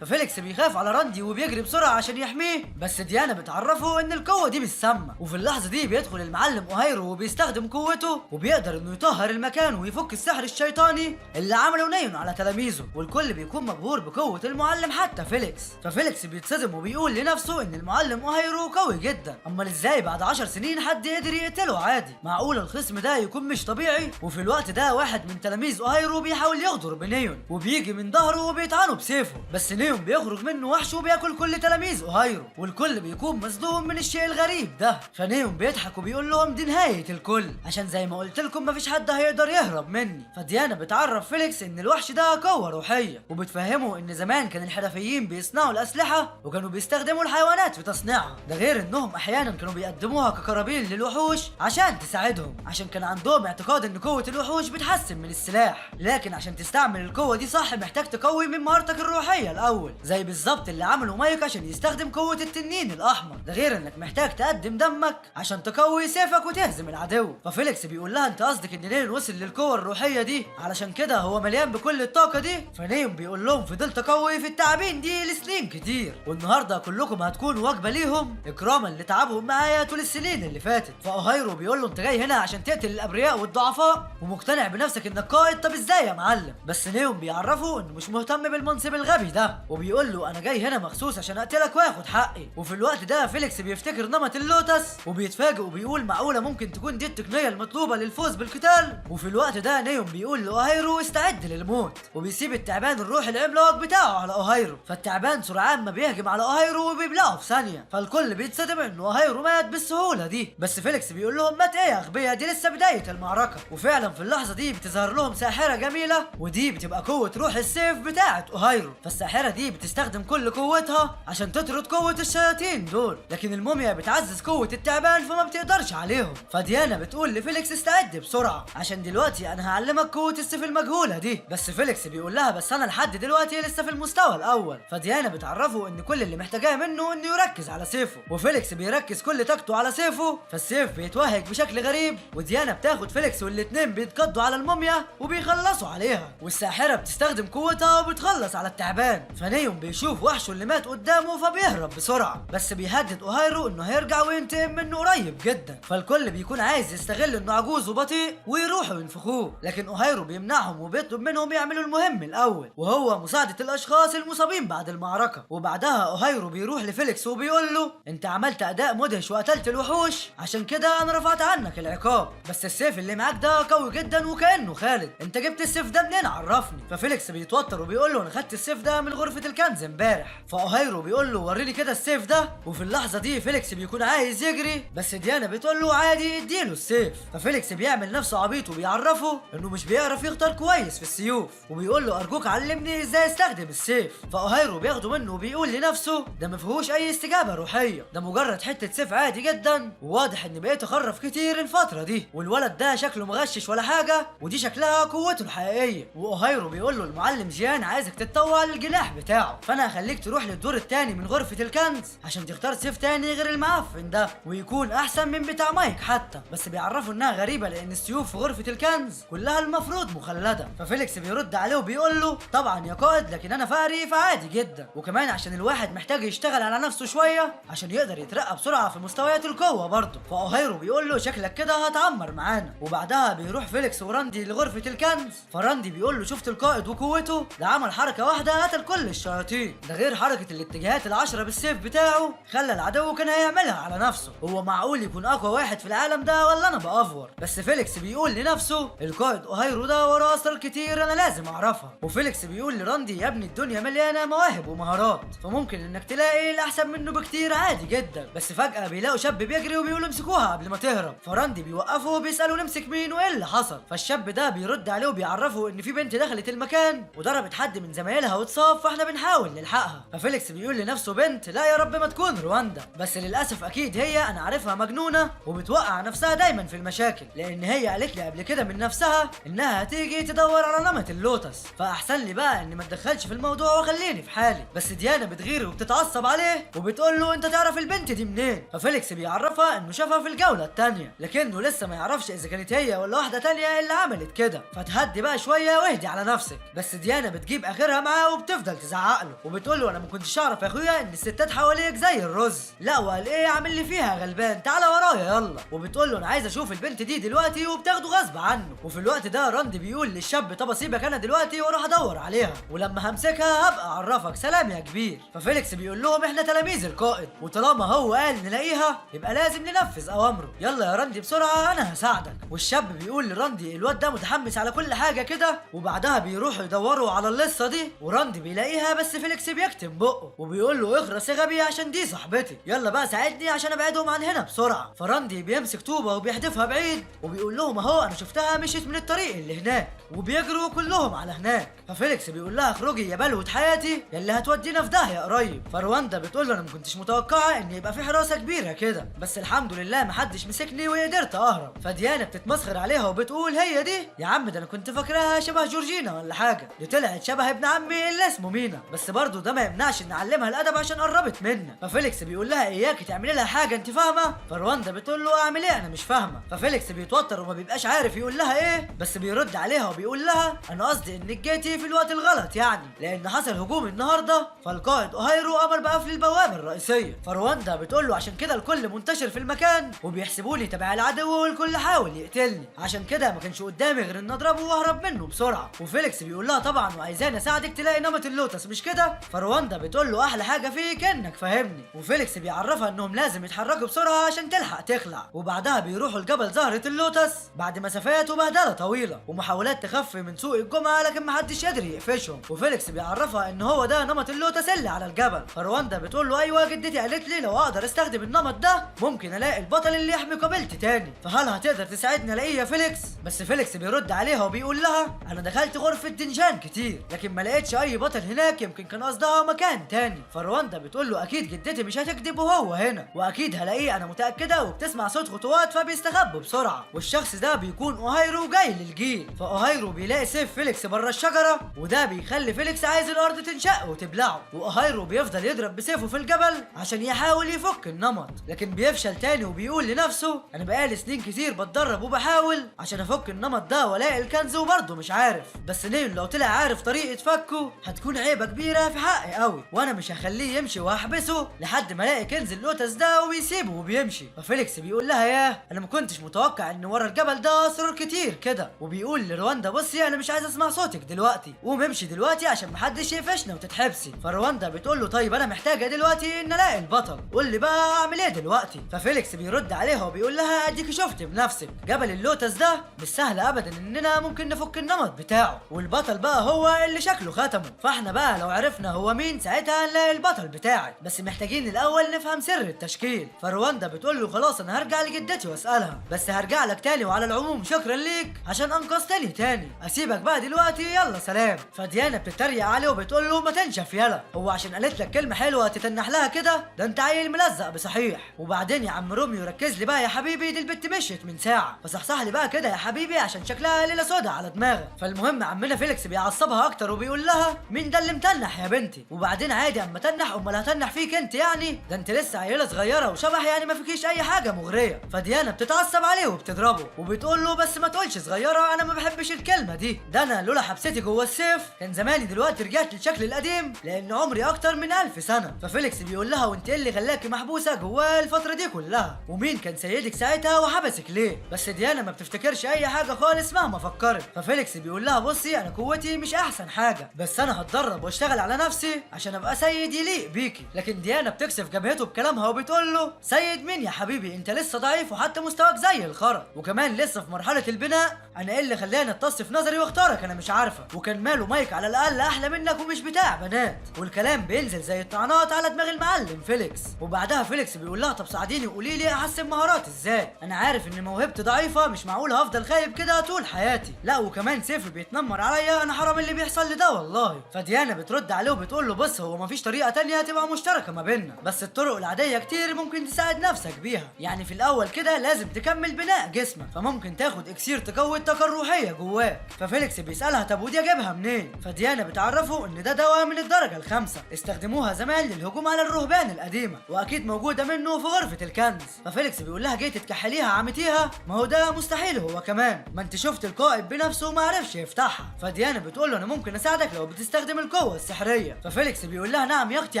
A: ففيليكس بيخاف على راندي وبيجري بسرعه عشان يحميه، بس ديانا بتعرفه ان القوه دي مش سامه. وفي اللحظه دي بيدخل المعلم اوهايرو وبيستخدم قوته وبيقدر انه يطهر المكان ويفك السحر الشيطاني اللي عمله نيون على تلاميذه، والكل بيكون مبهور بقوه المعلم حتى فيليكس. ففيليكس بيتصدم وبيقول لنفسه ان المعلم اوهايرو قوي جدا، امال ازاي بعد 10 سنين حد قدر يقتله عادي؟ معقول الخصم ده يكون مش طبيعي؟ وفي الوقت ده واحد من تلاميذ اوهايرو بيحاول يغدر بنيون وبيجي من ظهره وبيطعنه بسيفه، بس نيون بيخرج منه وحش وبياكل كل تلاميذ اوهايرو، والكل بيكون مصدوم من الشيء الغريب ده. فنيون بيضحك وبيقول لهم دي نهايه الكل، عشان زي ما قلت لكم مفيش حد هيقدر يهرب مني. فديانا بتعرف فيليكس ان الوحش ده قوه روحيه، وبتفهمه ان زمان كان الحرفيين بيصنعوا الاسلحه وكانوا بيستخدموا الحيوانات في تصنيعها، ده غير انهم احيانا كانوا بيقدموها كقرابين للوحوش عشان تساعدهم، عشان كان عندهم اعتقاد ان قوه الوحوش بتحسن من السلاح. لكن عشان تستعمل القوه دي صح محتاج تقوي من مهارتك الروحيه الاول، زي بالظبط اللي عمله مايك عشان يستخدم قوه التنين الاحمر، ده غير انك محتاج تقدم دمك عشان تقوي سيفك وتهزم العدو. ففيليكس بيقول لها انت قصدك ان نيون وصل للقوه الروحيه دي علشان كده هو مليان بكل الطاقه دي؟ فنيون بيقول لهم فضلت اقوي في التعابين دي لسنين كتير، والنهارده كلكم هتكونوا وجبه ليهم اكراما لتعبهم معايا طول السنين اللي فاتت. فاوهايرو بيقول له انت جاي هنا عشان تقتل الابرياء والضعفاء ومقتنع بنفسك انك قائد؟ طب ازاي يا معلم؟ بس نيون بيعرفه انه مش مهتم بالمنصب الغبي ده، وبيقول له انا جاي هنا مخصوص عشان اقتلك واخد حقي. وفي الوقت ده فيليكس بيفتكر نمط اللوتس وبيتفاجئ وبيقول معقوله ممكن تكون دي التقنيه المطلوبه للفوز بالقتال. وفي الوقت ده نيون بيقول لاوهايرو استعد للموت، وبيسيب التعبان الروحي العملاق بتاعه على اوهايرو. فالتعبان سرعان ما بيهجم على اوهايرو وبيبلعه في ثانيه، فالكل بيتصدم انه اوهايرو مات بالسهوله دي. بس فيليكس بيقول لهم مات ايه يا اغبياء، دي لسه بدايه المعركه. وفعلا في اللحظه دي بتظهر لهم ساحره جميله، ودي بتبقى قوه روح السيف بتاعه اوهايرو. فالساحره دي بتستخدم كل قوتها عشان تطرد قوه الشياطين دول، لكن الموميا بتعزز قوه التعبان فما بتقدرش عليهم. فديانا بتقول لفيليكس استعد بسرعه عشان دلوقتي انا هعلمك قوه السيف المجهوله دي. بس فيليكس بيقول لها بس انا لحد دلوقتي لسه في المستوى الاول. فديانا بتعرفه ان كل اللي محتاجاه منه انه يركز على سيفه، وفيليكس بيركز كل طاقته على سيفه، فالسيف بيتوهج بشكل غريب، وديانا بتاخد فيليكس والاتنين بيتقضوا على الموميا وبيخلصوا عليها، والساحره بتستخدم قوتها وبتخلص على التعبان. فنيون بيشوف وحشه اللي مات قدامه فبيهرب بسرعه، بس بيهدد اوهايرو انه هيرجع وينتقم منه قريب جدا. فالكل بيكون عايز يستغل انه عجوز وبطيء ويروحوا ينفخوه، لكن اوهايرو بيمنعهم وبيطلب منهم يعملوا المهم الاول، وهو مساعده الاشخاص المصابين بعد المعركه. وبعدها اوهايرو بيروح لفيليكس وبيقول له انت عملت اداء مدهش وقتلت الوحوش، عشان كده انا رفعت عنك العقاب، بس السيف اللي معاك ده قوي جدا وكانه خالد، انت جبت السيف ده منين عرفني؟ ففيليكس بيتوتر وبيقول له انا خدت السيف ده من غرفه الكنز امبارح. فاوهايرو بيقول له وريني كده السيف ده. وفي اللحظه دي فيليكس بيكون عايز يجري، بس ديانا بتقول له عادي اديله السيف. ففيليكس بيعمل نفسه عبيط وبيعرفه انه مش بيعرف يختار كويس في السيوف، وبيقول له ارجوك علمني ازاي استخدم السيف. فاوهايرو بياخده منه وبيقول لنفسه ده ما فيهوش اي استجابه روحيه، ده مجرد حته سيف عادي جدا، وواضح ان بقيت اخرف كتير الفتره دي، والولد ده شكله مغشش ولا حاجه، ودي شكلها قوته الحقيقيه. واوهايرو بيقول له المعلم جيان عايزك تتطوع للجناح بتاعه، فانا هخليك تروح للدور الثاني من غرفه الكنز عشان تختار سيف تاني غير المعفن ده ويكون احسن من بتاع مايك حتى. بس بيعرفوا انها غريبه لان السيوف في غرفه الكنز كلها المفروض مخلده. ففيليكس بيرد عليه وبيقول له طبعا يا قائد، لكن انا فقري فعادي جدا، وكمان عشان الواحد محتاج يشتغل على نفسه شويه عشان يقدر يترقى بسرعه في مستويات القوه برضه. فاوهايرو بيقول له شكلك كده هتعمر معانا. وبعدها بيروح فيليكس وراندي لغرفه الكنز، فراندي بيقول له شفت القائد وقوته، ده عمل حركه واحده قتل كل الشياطين، ده غير حركه الاتجاهات العشره بالسيف بتاعه خلى العدو كان هيعملها على نفسه. هو معقول يكون اقوى واحد في العالم ده ولا انا بافور؟ بس فيليكس بيقول لنفسه القائد اوهايرو ده وراه اسرار كتير انا لازم اعرفها. وفيليكس بيقول لراندي يا ابني الدنيا مليانه مواهب ومهارات، فممكن انك تلاقي الاحسن منه بكتير عادي جدا. بس فجاه بيلاقوا شاب بيجري وبيقول امسكوها قبل ما تهرب، فراندي بيوقفه وبيساله نمسك مين وايه اللي حصل. فالشاب ده بيرد عليه وبيعرفه ان في بنت دخلت المكان وضربت حد من زمايلها واتصاب، فاحنا بنحاول نلحقها. ففيليكس بيقول لنفسه بنت؟ لا يا رب ما تكون رواندا، بس للاسف اكيد هي، انا عارفها مجنونه وبتوقع نفسها دايما في المشاكل، لان هي قالت لي قبل كده من نفسها انها هتيجي تدور على نمط اللوتس، فاحسن لي بقى اني ما اتدخلش في الموضوع وخليني في حالي. بس ديانا بتغير وبتتعصب عليه وبتقول له انت تعرف البنت دي منين؟ ففيليكس بيعرفها انه شافها في الجوله الثانيه، لكنه لسه ما يعرفش اذا كانت هي ولا واحده ثانيه اللي عملت عملت كده، فتهدي بقى شويه واهدي على نفسك. بس ديانا بتجيب اخرها معاه وبتفضل تزعق له وبتقول له انا ما كنتش اعرف يا اخويا ان الستات حواليك زي الرز. لا وقال ايه عامل لي فيها غلبان، تعالى ورايا يلا. وبتقول له انا عايز اشوف البنت دي دلوقتي وبتاخده غصب عنه. وفي الوقت ده راندي بيقول للشاب طب اسيبك انا دلوقتي واروح ادور عليها، ولما همسكها هبقى اعرفك سلام يا كبير. ففيليكس بيقول لهم احنا تلاميذ القائد، وطالما هو قال نلاقيها يبقى لازم ننفذ اوامره. يلا يا راندي بسرعه انا هساعدك. والشاب بيقول لراندي الواد ده متحمس على كل حاجه كده. وبعدها بيروحوا يدوروا على اللصه دي، وراندي بيلاقيها بس فيليكس بيكتم بقه وبيقول له اخرس يا غبي عشان دي صاحبتي، يلا بقى ساعدني عشان ابعدهم عن هنا بسرعه. فراندي بيمسك طوبه وبيحدفها بعيد وبيقول لهم اهو انا شفتها مشيت من الطريق اللي هناك، وبيجروا كلهم على هناك. ففيليكس بيقول لها اخرجي يا بلوة حياتي يلي هتودينا في داهيه قريب. فرواندا بتقول له انا ما كنتش متوقعه ان يبقى في حراسه كبيره كده، بس الحمد لله ما حدش مسكني وقدرت اهرب. فديانا بتتمسخر عليها وبتقول هي دي يا عم، ده انا كنت فاكراها شبه جورجينا ولا حاجه، دي طلعت شبه ابن عمي اللي اسمه مينا، بس برضه ده ما يمنعش ان نعلمها الادب عشان قربت منا. ففيليكس بيقول لها اياكي تعملي لها حاجه انت فاهمه. فرواندا بتقول له اعمل ايه انا مش فاهمه. ففيليكس بيتوتر وما بيبقاش عارف يقول لها ايه، بس بيرد عليها وبيقول لها انا قصدي انك جيتي في الوقت الغلط يعني، لان حصل هجوم النهارده فالقائد اوهايرو امر بقفل البوابه الرئيسيه. فرواندا بتقول له عشان كده الكل منتشر في المكان وبيحسبوني تبع العدو والكل حاول يقتلني، عشان كده ما كانش قدامي غير ان اضربه واهرب منه بسرعه. وفيليكس بيقول لها طبعا وعايزاني اساعدك تلاقي نمط اللوتس مش كده. فرواندا بتقول له احلى حاجه فيك انك فاهمني. وفيليكس بيعرفها انهم لازم يتحركوا بسرعه عشان تلحق تخلع. وبعدها بيروحوا لجبل زهره اللوتس بعد مسافات وبهدله طويله ومحاولات تخفي من سوق الجمعه، لكن محدش قادر يقفشهم. وفيليكس بيعرفها ان هو ده نمط اللوتس اللي على الجبل. فرواندا بتقول له ايوه جدتي قالت لي لو اقدر استخدم النمط ده ممكن الاقي البطل اللي يحمي قبيلتي تاني، فهل هتقدر تساعدني الاقيه يا فيليكس؟ بس فيليكس بيرد عليها وبيقول لها انا دخلت غرفه دنجان كتير لكن ما لقيتش اي بطل هناك، يمكن كان قصدها مكان تاني. فرواندا بتقول له اكيد جدتي مش هتكذب وهو هنا، واكيد هلاقيه انا متاكده. وبتسمع صوت خطوات فبيستخبوا بسرعه، والشخص ده بيكون اوهايرو جاي للجيل. فاوهايرو بيلاقي سيف فيليكس بره الشجره، وده بيخلي فيليكس عايز الارض تنشق وتبلعه. واوهايرو بيفضل يضرب بسيفه في الجبل عشان يحاول يفك النمط، لكن بيفشل تاني وبيقول لنفسه انا بقالي سنين كتير بتدرب وبحاول عشان افك النمط ده والاقي الكنز وبرضه مش عارف. بس نيل لو طلع عارف طريقه فكه هتكون عيبه كبيره في حقي قوي، وانا مش هخليه يمشي وهحبسه لحد ما الاقي كنز اللوتس ده ويسيبه وبيمشي. ففيليكس بيقول لها ياه انا ما كنتش متوقع ان ورا الجبل ده اسرار كتير كده. وبيقول لرواندا بصي انا مش عايز اسمع صوتك دلوقتي، قوم امشي دلوقتي عشان محدش يقفشنا وتتحبسي. فرواندا بتقول له طيب انا محتاجه دلوقتي ان الاقي البطل، قول لي بقى اعمل ايه دلوقتي. ففيليكس بيرد عليها وبيقول لها اديك شفت بنفسك جبل اللوتس ده مش سهل ابدا اننا ممكن نفك النمط بتاعه، والبطل بقى هو اللي شكله ختمه، فاحنا بقى لو عرفنا هو مين ساعتها هنلاقي البطل بتاعك، بس محتاجين الاول نفهم سر التشكيل. فرواندا بتقول له خلاص انا هرجع لجدتي واسالها، بس هرجع لك تاني وعلى العموم شكرا ليك عشان انقذتني تاني، اسيبك بقى دلوقتي يلا سلام. فديانا بتتريق عليه وبتقول له ما تنشف يلا، هو عشان قالت لك كلمه حلوه تتنح لها كده؟ ده انت عيل ملزق بصحيح. وبعدين يا عم روميو ركز لي بقى يا حبيبي، دي البت مشيت من ساعه، فصحصح لي بقى كده يا حبيبي عشان شكلها ليله سودا على دماغك. فالمهم عمنا فيليكس بيعصبها اكتر وبيقول لها مين ده اللي متنح يا بنتي؟ وبعدين عادي اما تنح امال هتنح فيك انت يعني؟ ده انت لسه عيله صغيره وشبح يعني ما فيكيش اي حاجه مغريه. فديانا بتتعصب عليه وبتضربه وبتقول له بس ما تقولش صغيره، انا ما بحبش الكلمه دي، ده انا لولا حبستي جوه السيف كان زماني دلوقتي رجعت للشكل القديم لان عمري اكتر من 1000 سنه. ففيليكس بيقول لها وانت ايه اللي خلاكي محبوسه جوه الفتره دي كلها؟ ومين كان سيدك ساعتها وحبسك ليه؟ بس ديانا ما بتفتكرش اي حاجه خالص مهما فكرت. ففيليكس بيقول لها بصي انا قوتي مش احسن حاجه، بس انا هتدرب واشتغل على نفسي عشان ابقى سيد يليق بيكي. لكن ديانا بتكسف جبهته بكلامها وبتقول له سيد مين يا حبيبي؟ انت لسه ضعيف وحتى مستواك زي الخرا، وكمان لسه في مرحله البناء. انا ايه اللي خلاني اتص في نظري واختارك انا مش عارفه، وكان ماله مايك على الاقل احلى منك ومش بتاع بنات. والكلام بينزل زي الطعنات على دماغ المعلم فيليكس. وبعدها فيليكس بيقول لها طب ساعديني وقولي لي احسن مهاراتي ازاي، انا عارف ان موهبتي ضعيفه مش معقول هفضل خايب كده طول حياتي، لا وكمان سيفي بيتنمر عليا، انا حرام اللي بيحصل لي ده والله. فديانا بترد عليه وبتقول له بص هو مفيش طريقه تانية تبقى مشتركه ما بيننا، بس الطرق العاديه كتير ممكن تساعد نفسك بيها، يعني في الاول كده لازم تكمل بناء جسمك، فممكن تاخد اكسير تقوي الطاقه الروحيه جواك. ففيليكس بيسالها طب ودي اجيبها منين؟ فديانا بتعرفه ان ده دواء من الدرجه الخامسه استخدموها زمان للهجوم على الرهبان القديمه، واكيد موجوده منه في غرفه الكنز. ففيليكس بيقول لها جيت تكحليها عمتيها؟ ما هو ده مستحيل هو كمان، ما انت انت شفت القائد بنفسه وما عرفش يفتحها. فديانا بتقول له انا ممكن اساعدك لو بتستخدم القوه السحريه. ففيليكس بيقول لها نعم يا اختي،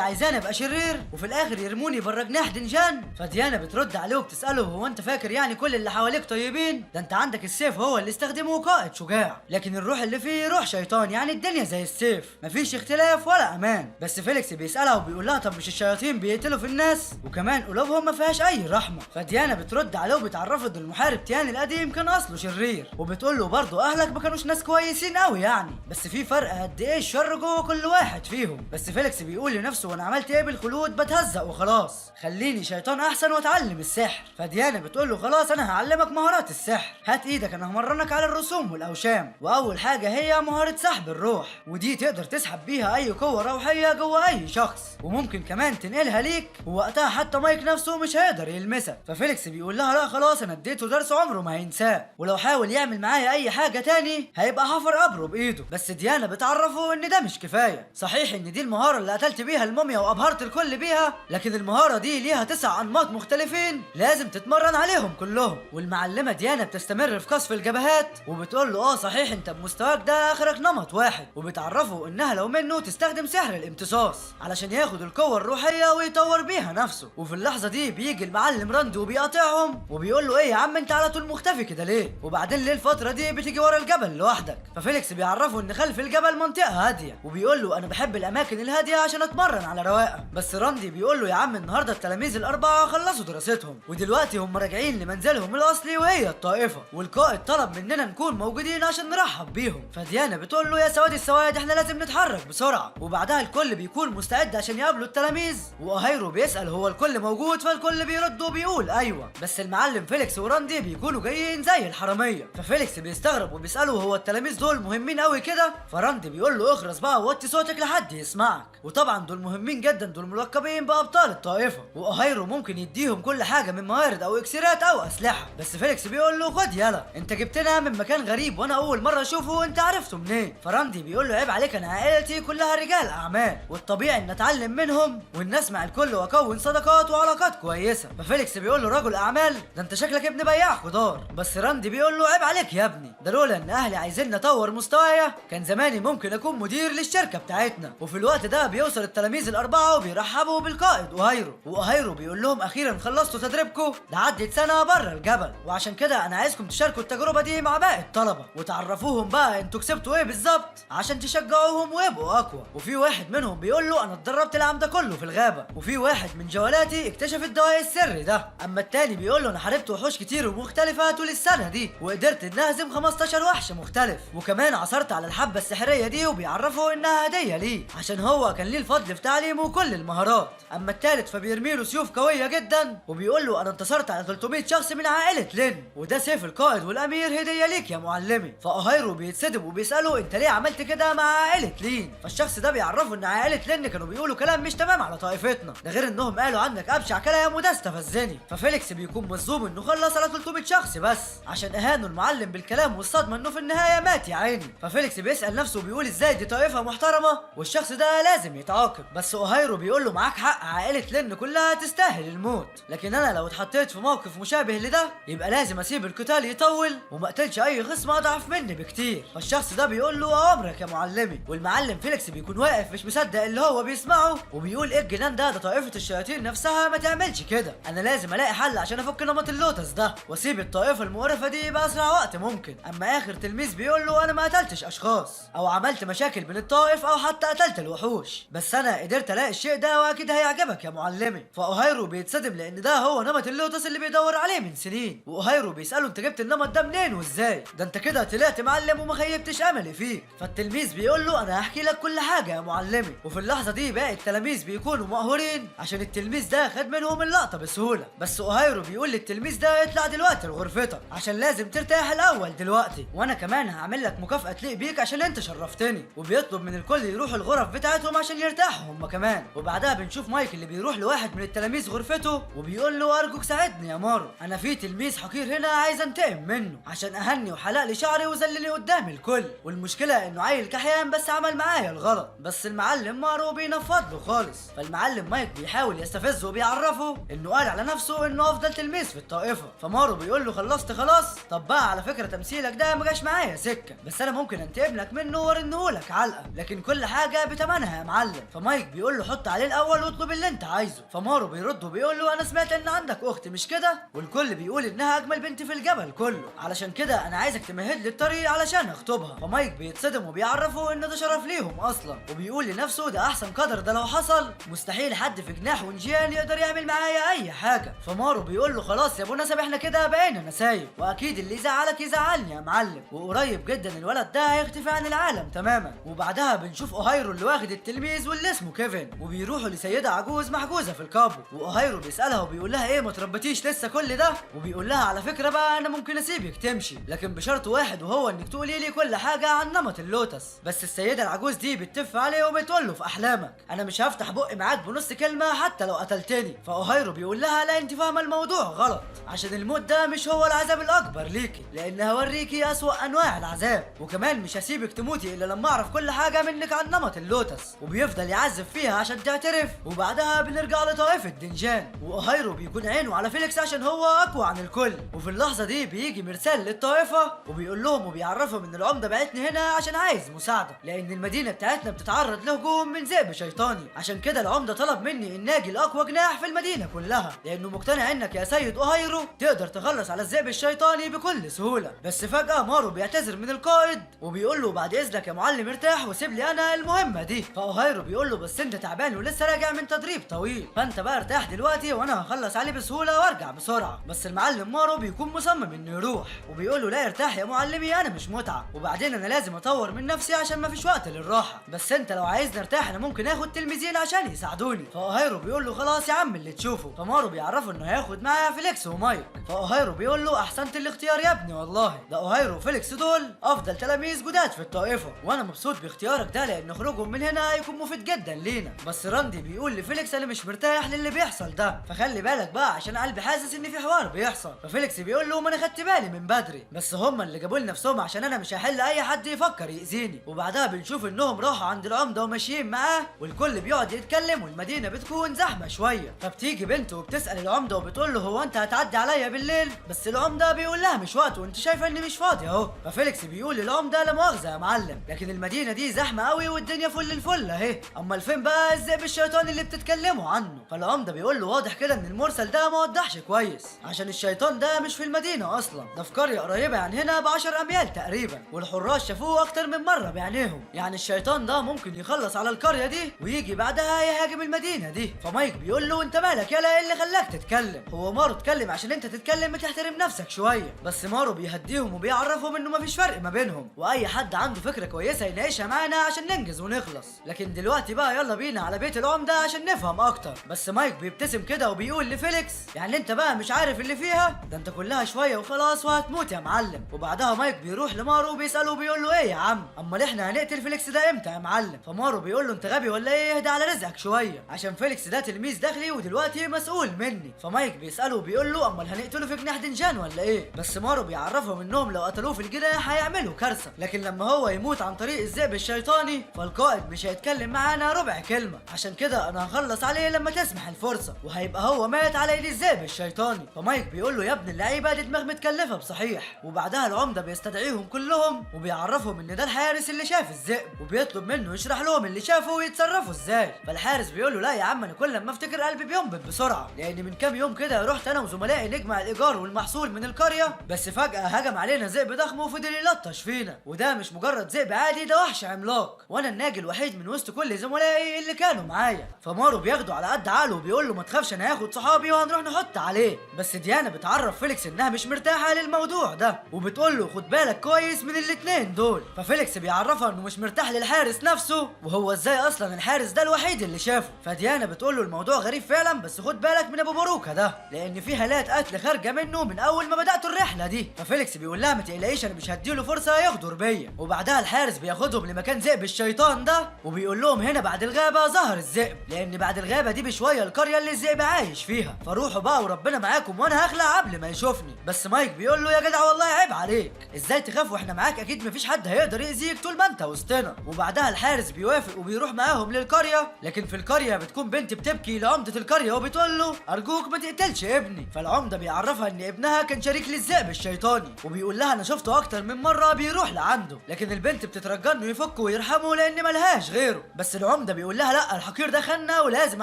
A: عايزاني ابقى شرير وفي الاخر يرموني بره جناح دنجان؟ فديانا بترد عليه وبتساله هو انت فاكر يعني كل اللي حواليك طيبين؟ ده انت عندك السيف هو اللي استخدمه قائد شجاع، لكن الروح اللي فيه روح شيطان، يعني الدنيا زي السيف مفيش اختلاف ولا امان. بس فيليكس بيسالها وبيقول لها طب مش الشياطين بيقتلوا في الناس وكمان قلوبهم ما فيهاش اي رحمه؟ فديانا بترد عليه وبتعرفه ان المحارب تيان القديم كان اصله شرير، وبتقول له برضه اهلك ما كانوش ناس كويسين قوي يعني، بس في فرق قد ايه الشر جوه كل واحد فيهم. بس فيليكس بيقول لنفسه وانا عملت ايه بالخلود؟ بتهزق وخلاص، خليني شيطان احسن واتعلم السحر. فديانا بتقول له خلاص انا هعلمك مهارات السحر، هات ايدك انا همرنك على الرسوم والاوشام، واول حاجه هي مهاره سحب الروح، ودي تقدر تسحب بيها اي قوه روحيه جوه اي شخص، وممكن كمان تنقلها ليك ووقتها حتى مايك نفسه مش هيقدر يلمسك. ففيليكس بيقول لها لا خلاص انا اديته درس عمره ما هينساه، ولو حاول يعمل معايا اي حاجه تاني هيبقى حفر قبره بايده. بس ديانا بتعرفه ان ده مش كفايه، صحيح ان دي المهاره اللي قتلت بيها الموميا وابهرت الكل بيها، لكن المهاره دي ليها 9 انماط مختلفين لازم تتمرن عليهم كلهم. والمعلمه ديانا بتستمر في قصف الجبهات وبتقول له صحيح انت بمستواك ده اخرك نمط واحد، وبتعرفه انها لو منه تستخدم سحر الامتصاص علشان ياخد القوه الروحيه ويطور بيها نفسه. وفي اللحظه دي بيجي المعلم راندي وبيقاطعهم وبيقول له ايه يا عم انت على طول مختفي كده ليه؟ وبعدين ليه الفتره دي بتيجي ورا الجبل لوحدك؟ ففيليكس بيعرفه ان خلف الجبل منطقه هاديه، وبيقول له انا بحب الاماكن الهاديه عشان اتمرن على رواقه. بس راندي بيقول له يا عم النهارده التلاميذ الاربعه خلصوا دراستهم ودلوقتي هم راجعين لمنزلهم الاصلي وهي الطائفه، والقائد طلب مننا نكون موجودين عشان نرحب بيهم. فديانا بتقول له يا سواد السواد احنا لازم نتحرك بسرعه. وبعدها الكل بيكون مستعد عشان يقابلوا التلاميذ، واهيرو بيسال هو الكل موجود؟ فالكل بيرد وبيقول ايوه، بس المعلم فيليكس وراندي بيكونوا جايين زي الحراميه. ففيليكس بيستغرب وبيساله هو التلاميذ دول مهمين قوي كده؟ فراندي بيقول له اخرس بقى ووطي صوتك لحد يسمعك، وطبعا دول مهمين جدا، دول ملقبين بابطال الطائفه، واهيرو ممكن يديهم كل حاجه من موارد او اكسيرات او اسلحه. بس فيليكس بيقول له خد يلا انت جبتنا من مكان غريب وانا اول مره اشوفه وانت عرفته منين؟ فراندي بيقول له عيب عليك، انا عائلتي كلها رجال اعمال والطبيعي ان اتعلم منهم وان اسمع الكل واكون صداقات وعلاقات كويسه. ففيليكس بيقول له رجل اعمال؟ ده انت شكلك ابن بياع خضار. بس راندي بيقول له عيب عليك يا ابني، ده لولا ان اهلي عايزين اطور مستوايا كان زماني ممكن اكون مدير للشركه بتاعتنا. وفي الوقت ده بيوصل التلاميذ الاربعه وبيرحبوا بالقائد واهيرو، واهيرو بيقول لهم اخيرا خلصتوا تدريبكم، ده عدت سنه بره الجبل وعشان كده انا عايزكم تشاركوا التجربه دي مع باقي الطلبه وتعرفوهم بقى انتوا كسبتوا ايه بالظبط عشان تشجعوهم ويبقوا اقوى. وفي واحد منهم بيقول له انا اتدربت العام ده كله في الغابه، وفي واحد من جولاتي اكتشف الدواء السري ده. اما التاني بيقول له انا حاربت وحوش كتير ومختلفه طول السنه دي وقدرت ان اهزم 15 وحش مختلف، وكمان عثرت على الحبه السحريه دي وبيعرفوا انها هديه ليه عشان هو كان ليه الفضل في تعليمه كل المهارات. اما التالت فبيرمي له سيوف قويه جدا وبيقول له انا انتصرت على 300 شخص من عائله لين، وده سيف القائد والامير هديه ليك يا معلمي. فاهيرو بيتصدم وبيساله انت ليه عملت كده مع عائله لين؟ فالشخص ده بيعرفه ان عائله لين كانوا بيقولوا كلام مش تمام على طائفتنا، ده غير انهم قالوا عنك ابشع كلام وده استفزني. ففيليكس بيكون مصدوم انه خلص على 300 شخص بس عشان اهانوا المعلم بالكلام والصدمه انه في النهايه مات يا عيني. ففيليكس بيسال نفسه وبيقول ازاي دي طائفه محترمه والشخص ده لازم يتعاقب. بس اهيرو بيقول له معاك حق، عائله لين كلها تستاهل الموت، لكن انا لو اتحطيت في موقف مشابه لده يبقى لازم اسيب القتال يطول وما اقتلش اي خصم اضعف مني بكتير. فالشخص ده بيقول له اوامرك يا معلمي. والمعلم فيليكس بيكون واقف مش مصدق اللي هو بيسمعه وبيقول ايه الجنان ده طائفه الشياطين نفسها ما تعملش كده، انا لازم الاقي حل عشان افك نمط اللوتس ده واسيب الطائفه المقرفه دي باسرع وقت ممكن. اما اخر تلميذ بيقول له انا ما قتلتش اشخاص او عملت مشاكل بين الطائف او حتى قتلت الوحوش، بس انا قدرت الاقي الشيء ده واكيد هيعجبك يا معلمي. فاوهيرو بيتصدم لان ده هو نمط اللوتس اللي بيدور عليه من سنين، واوهيرو بيساله انت جبت النمط ده منين وازاي؟ ده انت كده طلعت معلم وما خيبتش املي فيك. فالتلميذ بيقول له انا هحكي لك كل حاجه يا معلمي. وفي اللحظه دي باقي التلاميذ بيكونوا مقهورين عشان التلميذ ده خد منهم اللقطه بسهوله. بس اوهيرو بيقول للتلميذ ده اطلع دلوقتي لغرفتك عشان لازم ترتاح الاول دلوقتي، وانا كمان هعمل لك مكافاه تليق بيك عشان انت شرفتني. وبيطلب من الكل يروح الغرف بتاعتهم عشان يرتاحوا هم كمان. وبعدها بنشوف مايك اللي بيروح لواحد من التلاميذ غرفته وبيقول له ارجوك ساعدني يا مارو، انا في تلميذ حقير هنا عايز انتقم منه عشان اهني وحلق لي شعري وذلني قدام الكل، والمشكله انه عيل كحيان بس عمل معايا الغلط. بس المعلم مارو بينفض له خالص. فالمعلم مايك بيحاول يستفزه وبيعرفه انه قال على نفسه انه افضل تلميذ في الطائفه. فمارو بيقول له خلصت خلاص؟ طب بقى على على فكره تمثيلك ده مجاش معايا سكه، بس انا ممكن انتقم لك منه وارنهولك علقه، لكن كل حاجه بتمنها يا معلم. فمايك بيقول له حط عليه الاول واطلب اللي انت عايزه. فمارو بيرد وبيقول له انا سمعت ان عندك اخت مش كده، والكل بيقول انها اجمل بنت في الجبل كله، علشان كده انا عايزك تمهد لي الطريق علشان اخطبها. فمايك بيتصدم وبيعرفه ان ده شرف ليهم اصلا، وبيقول لنفسه ده احسن قدر، ده لو حصل مستحيل حد في جناح ونجيان يقدر يعمل معايا اي حاجه. فمارو بيقول له خلاص يا ابو نسب احنا كده بقينا نسايب، واكيد اللي يزعلك يزعلني يا معلم، وقريب جدا الولد ده هيختفي عن العالم تماما. وبعدها بنشوف اوهايرو اللي واخد التلميذ واللي اسمه كيفن، وبيروحوا لسيده عجوز محجوزه في الكابو، واوهايرو بيسالها وبيقول لها ايه ما تربتيش لسه كل ده، وبيقول لها على فكره بقى انا ممكن اسيبك تمشي لكن بشرط واحد، وهو انك تقولي لي كل حاجه عن نمط اللوتس. بس السيده العجوز دي بتتف عليه وبتقول له في احلامك انا مش هفتح بقي معاك بنص كلمه حتى لو قتلتني. فاوهايرو بيقول لها لا انت فاهمه الموضوع غلط، عشان الموت ده مش هو العذاب الاكبر ليكي، لان هوريكي اسوأ انواع العذاب، وكمان مش هسيبك تموتي الا لما اعرف كل حاجه منك عن نمط اللوتس. وبيفضل يعذب فيها عشان تعترف، وبعدها بنرجع لطائفه دنجان، واوهايرو بيكون عينه على فيليكس عشان هو اقوى عن الكل. وفي اللحظه دي بيجي مرسال للطائفه وبيقول لهم وبيعرفهم ان العمده بعتني هنا عشان عايز مساعده، لان المدينه بتاعتنا بتتعرض لهجوم من ذئب شيطاني، عشان كده العمده طلب مني ان اجي لاقوى جناح في المدينه كلها، لانه مقتنع انك يا سيد اوهايرو تقدر تخلص على الذئب الشيطاني بكل سهوله. بس فجاه مارو بيعتذر من القائد وبيقول له بعد اذنك يا معلم ارتاح وسيب لي انا المهمه دي. فاوهايرو بيقول له بس انت تعبان ولسه راجع من تدريب طويل، فانت بقى ارتاح دلوقتي وانا هخلص عليه بسهوله وارجع بسرعه. بس المعلم مارو بيكون مصمم انه يروح، وبيقول له لا ارتاح يا معلمي انا مش متعه، وبعدين انا لازم اطور من نفسي عشان ما فيش وقت للراحه، بس انت لو عايزني ارتاح انا ممكن اخد تلميذين عشان يساعدوني. فاوهايرو بيقول له خلاص يا عم اللي تشوفه. فمارو بيعرفه انه هياخد معاه فيليكس ومايك. فاوهايرو بيقول له احسنت الاختيار يا ابني، والله ده اوهايرو وفيليكس دول افضل تلاميذ جداد في الطائفه، وانا مبسوط باختيارك ده لان خروجهم من هنا هيكون مفيد جدا لينا. بس راندي بيقول لفيليكس انا مش مرتاح للي بيحصل ده، فخلي بالك بقى عشان قلبي حاسس ان في حوار بيحصل. ففيليكس بيقول له ما انا خدت بالي من بدري، بس هم اللي جابوا لي نفسهم عشان انا مش هحل اي حد يفكر يأذيني. وبعدها بنشوف انهم راحوا عند العمده وماشيين معاه، والكل بيقعد يتكلم والمدينه بتكون زحمه شويه. فبتيجي بنت وبتسال العمده وبتقول له هو انت هتعدي عليا بالليل؟ بس العمده بيقول لها مش وقت وانت شايفه اني مش فاضي اهو. ففيليكس بيقول للعمده لا مؤاخذه يا معلم، لكن المدينه دي زحمه قوي والدنيا فل الفل اهي، امال فين بقى الذئب الشيطاني اللي بتتكلموا عنه؟ فالعمده بيقول له واضح كده ان المرسل ده ما وضحش كويس، عشان الشيطان ده مش في المدينه اصلا، ده في قريه قريبه عن هنا ب10 اميال تقريبا، والحراس شافوه اكتر من مره بعينيهم، يعني الشيطان ده ممكن يخلص على القريه دي ويجي بعدها يهاجم المدينه دي. فمايك بيقول له انت مالك يالا، ايه اللي خلاك تتكلم؟ هو مارو اتكلم عشان انت تتكلم تحترم نفسك شويه. بس مارو بيهديهم وبيعرفهم انه مفيش فرق ما بينهم، واي حد عنده فكره كويسه يناقشها معانا عشان ننجز ونخلص، لكن دلوقتي بقى يلا بينا على بيت العمده عشان نفهم اكتر. بس مايك بيبتسم كده وبيقول لفيليكس يعني انت بقى مش عارف اللي فيها، ده انت كلها شويه وخلاص وهتموت يا معلم. وبعدها مايك بيروح لمارو وبيساله وبيقول له ايه يا عم، امال احنا هنقتل فيليكس ده امتى يا معلم؟ فمارو بيقول له انت غبي ولا ايه، اهدى على رزقك شويه، عشان فيليكس ده تلميذ داخلي ودلوقتي مسؤول مني. فمايك بيساله وبيقول له امال هنقتله في جناح دنجان ولا ايه؟ بس مارو بيعرفهم انهم لو قتلوه في الجناح هيعملوا كارثه، لكن لما هو يموت عن طريق الذئب الشيطاني فالقائد مش هيتكلم معانا ربع كلمه، عشان كده انا هخلص عليه لما تسمح الفرصه، وهيبقى هو مات على ايد الذئب الشيطاني. فمايك بيقول له يا ابن اللعيبه دي دماغ متكلفه بصحيح. وبعدها العمده بيستدعيهم كلهم وبيعرفهم ان ده الحارس اللي شاف الذئب، وبيطلب منه يشرح لهم اللي شافه ويتصرفوا ازاي. فالحارس بيقول له لا يا عم انا كل ما افتكر قلبي بينبض بسرعه، لان من كام يوم كده رحت انا وزملائي نجمع الايجار والمحصول من القريه، بس فجاه هجم علينا ذئب ضخم وفضل يلطش فينا، وده مش مجرد ذئب عادي، ده وحش عملاق، وانا الناجي الوحيد من وسط كل زملائي اللي كانوا معايا. فمارو بياخده على قد عقله وبيقول له ما تخافش انا هاخد صحابي وهنروح نحط عليه. بس ديانا بتعرف فيليكس انها مش مرتاحه للموضوع ده، وبتقول له خد بالك كويس من الاتنين دول. ففيليكس بيعرفها انه مش مرتاح للحارس نفسه، وهو ازاي اصلا الحارس ده الوحيد اللي شافه. فديانا بتقول له الموضوع غريب فعلا، بس خد بالك من ابو باروكه ده، لان في هالات قتل خارجه منه من اول ما بداتوا الرحله دي. ففيليكس بيقول لها ما تقلقيش انا مش هديله فرصه يغدر بيا. وبعدها الحارس بياخدهم لمكان ذئب الشيطان ده، وبيقول لهم هنا بعد الغابه ظهر الذئب، لان بعد الغابه دي بشويه القريه اللي الذئب عايش فيها، فروحوا بقى وربنا معاكم وانا هخلع قبل ما يشوفني. بس مايك بيقول له يا جدع والله عيب عليك، ازاي تخاف واحنا معاك؟ اكيد مفيش حد هيقدر يأذيك طول ما انت وسطنا. وبعدها الحارس بيوافق وبيروح معاهم للقريه، لكن في القريه بتكون بنت بتبكي لعمده القريه وبتقول له ارجوك ما تقتلش ابني. فالعمده بيعرفها ان ابنها كان شريك للذئب الشيطاني، الشيطاني، وبيقول لها انا شفته اكتر من مره بيروح لعنده، لكن البنت بتترجى انه يفكه ويرحمه لان ملهاش غيره. بس العمده بيقول لها لا، الحقير ده خنا ولازم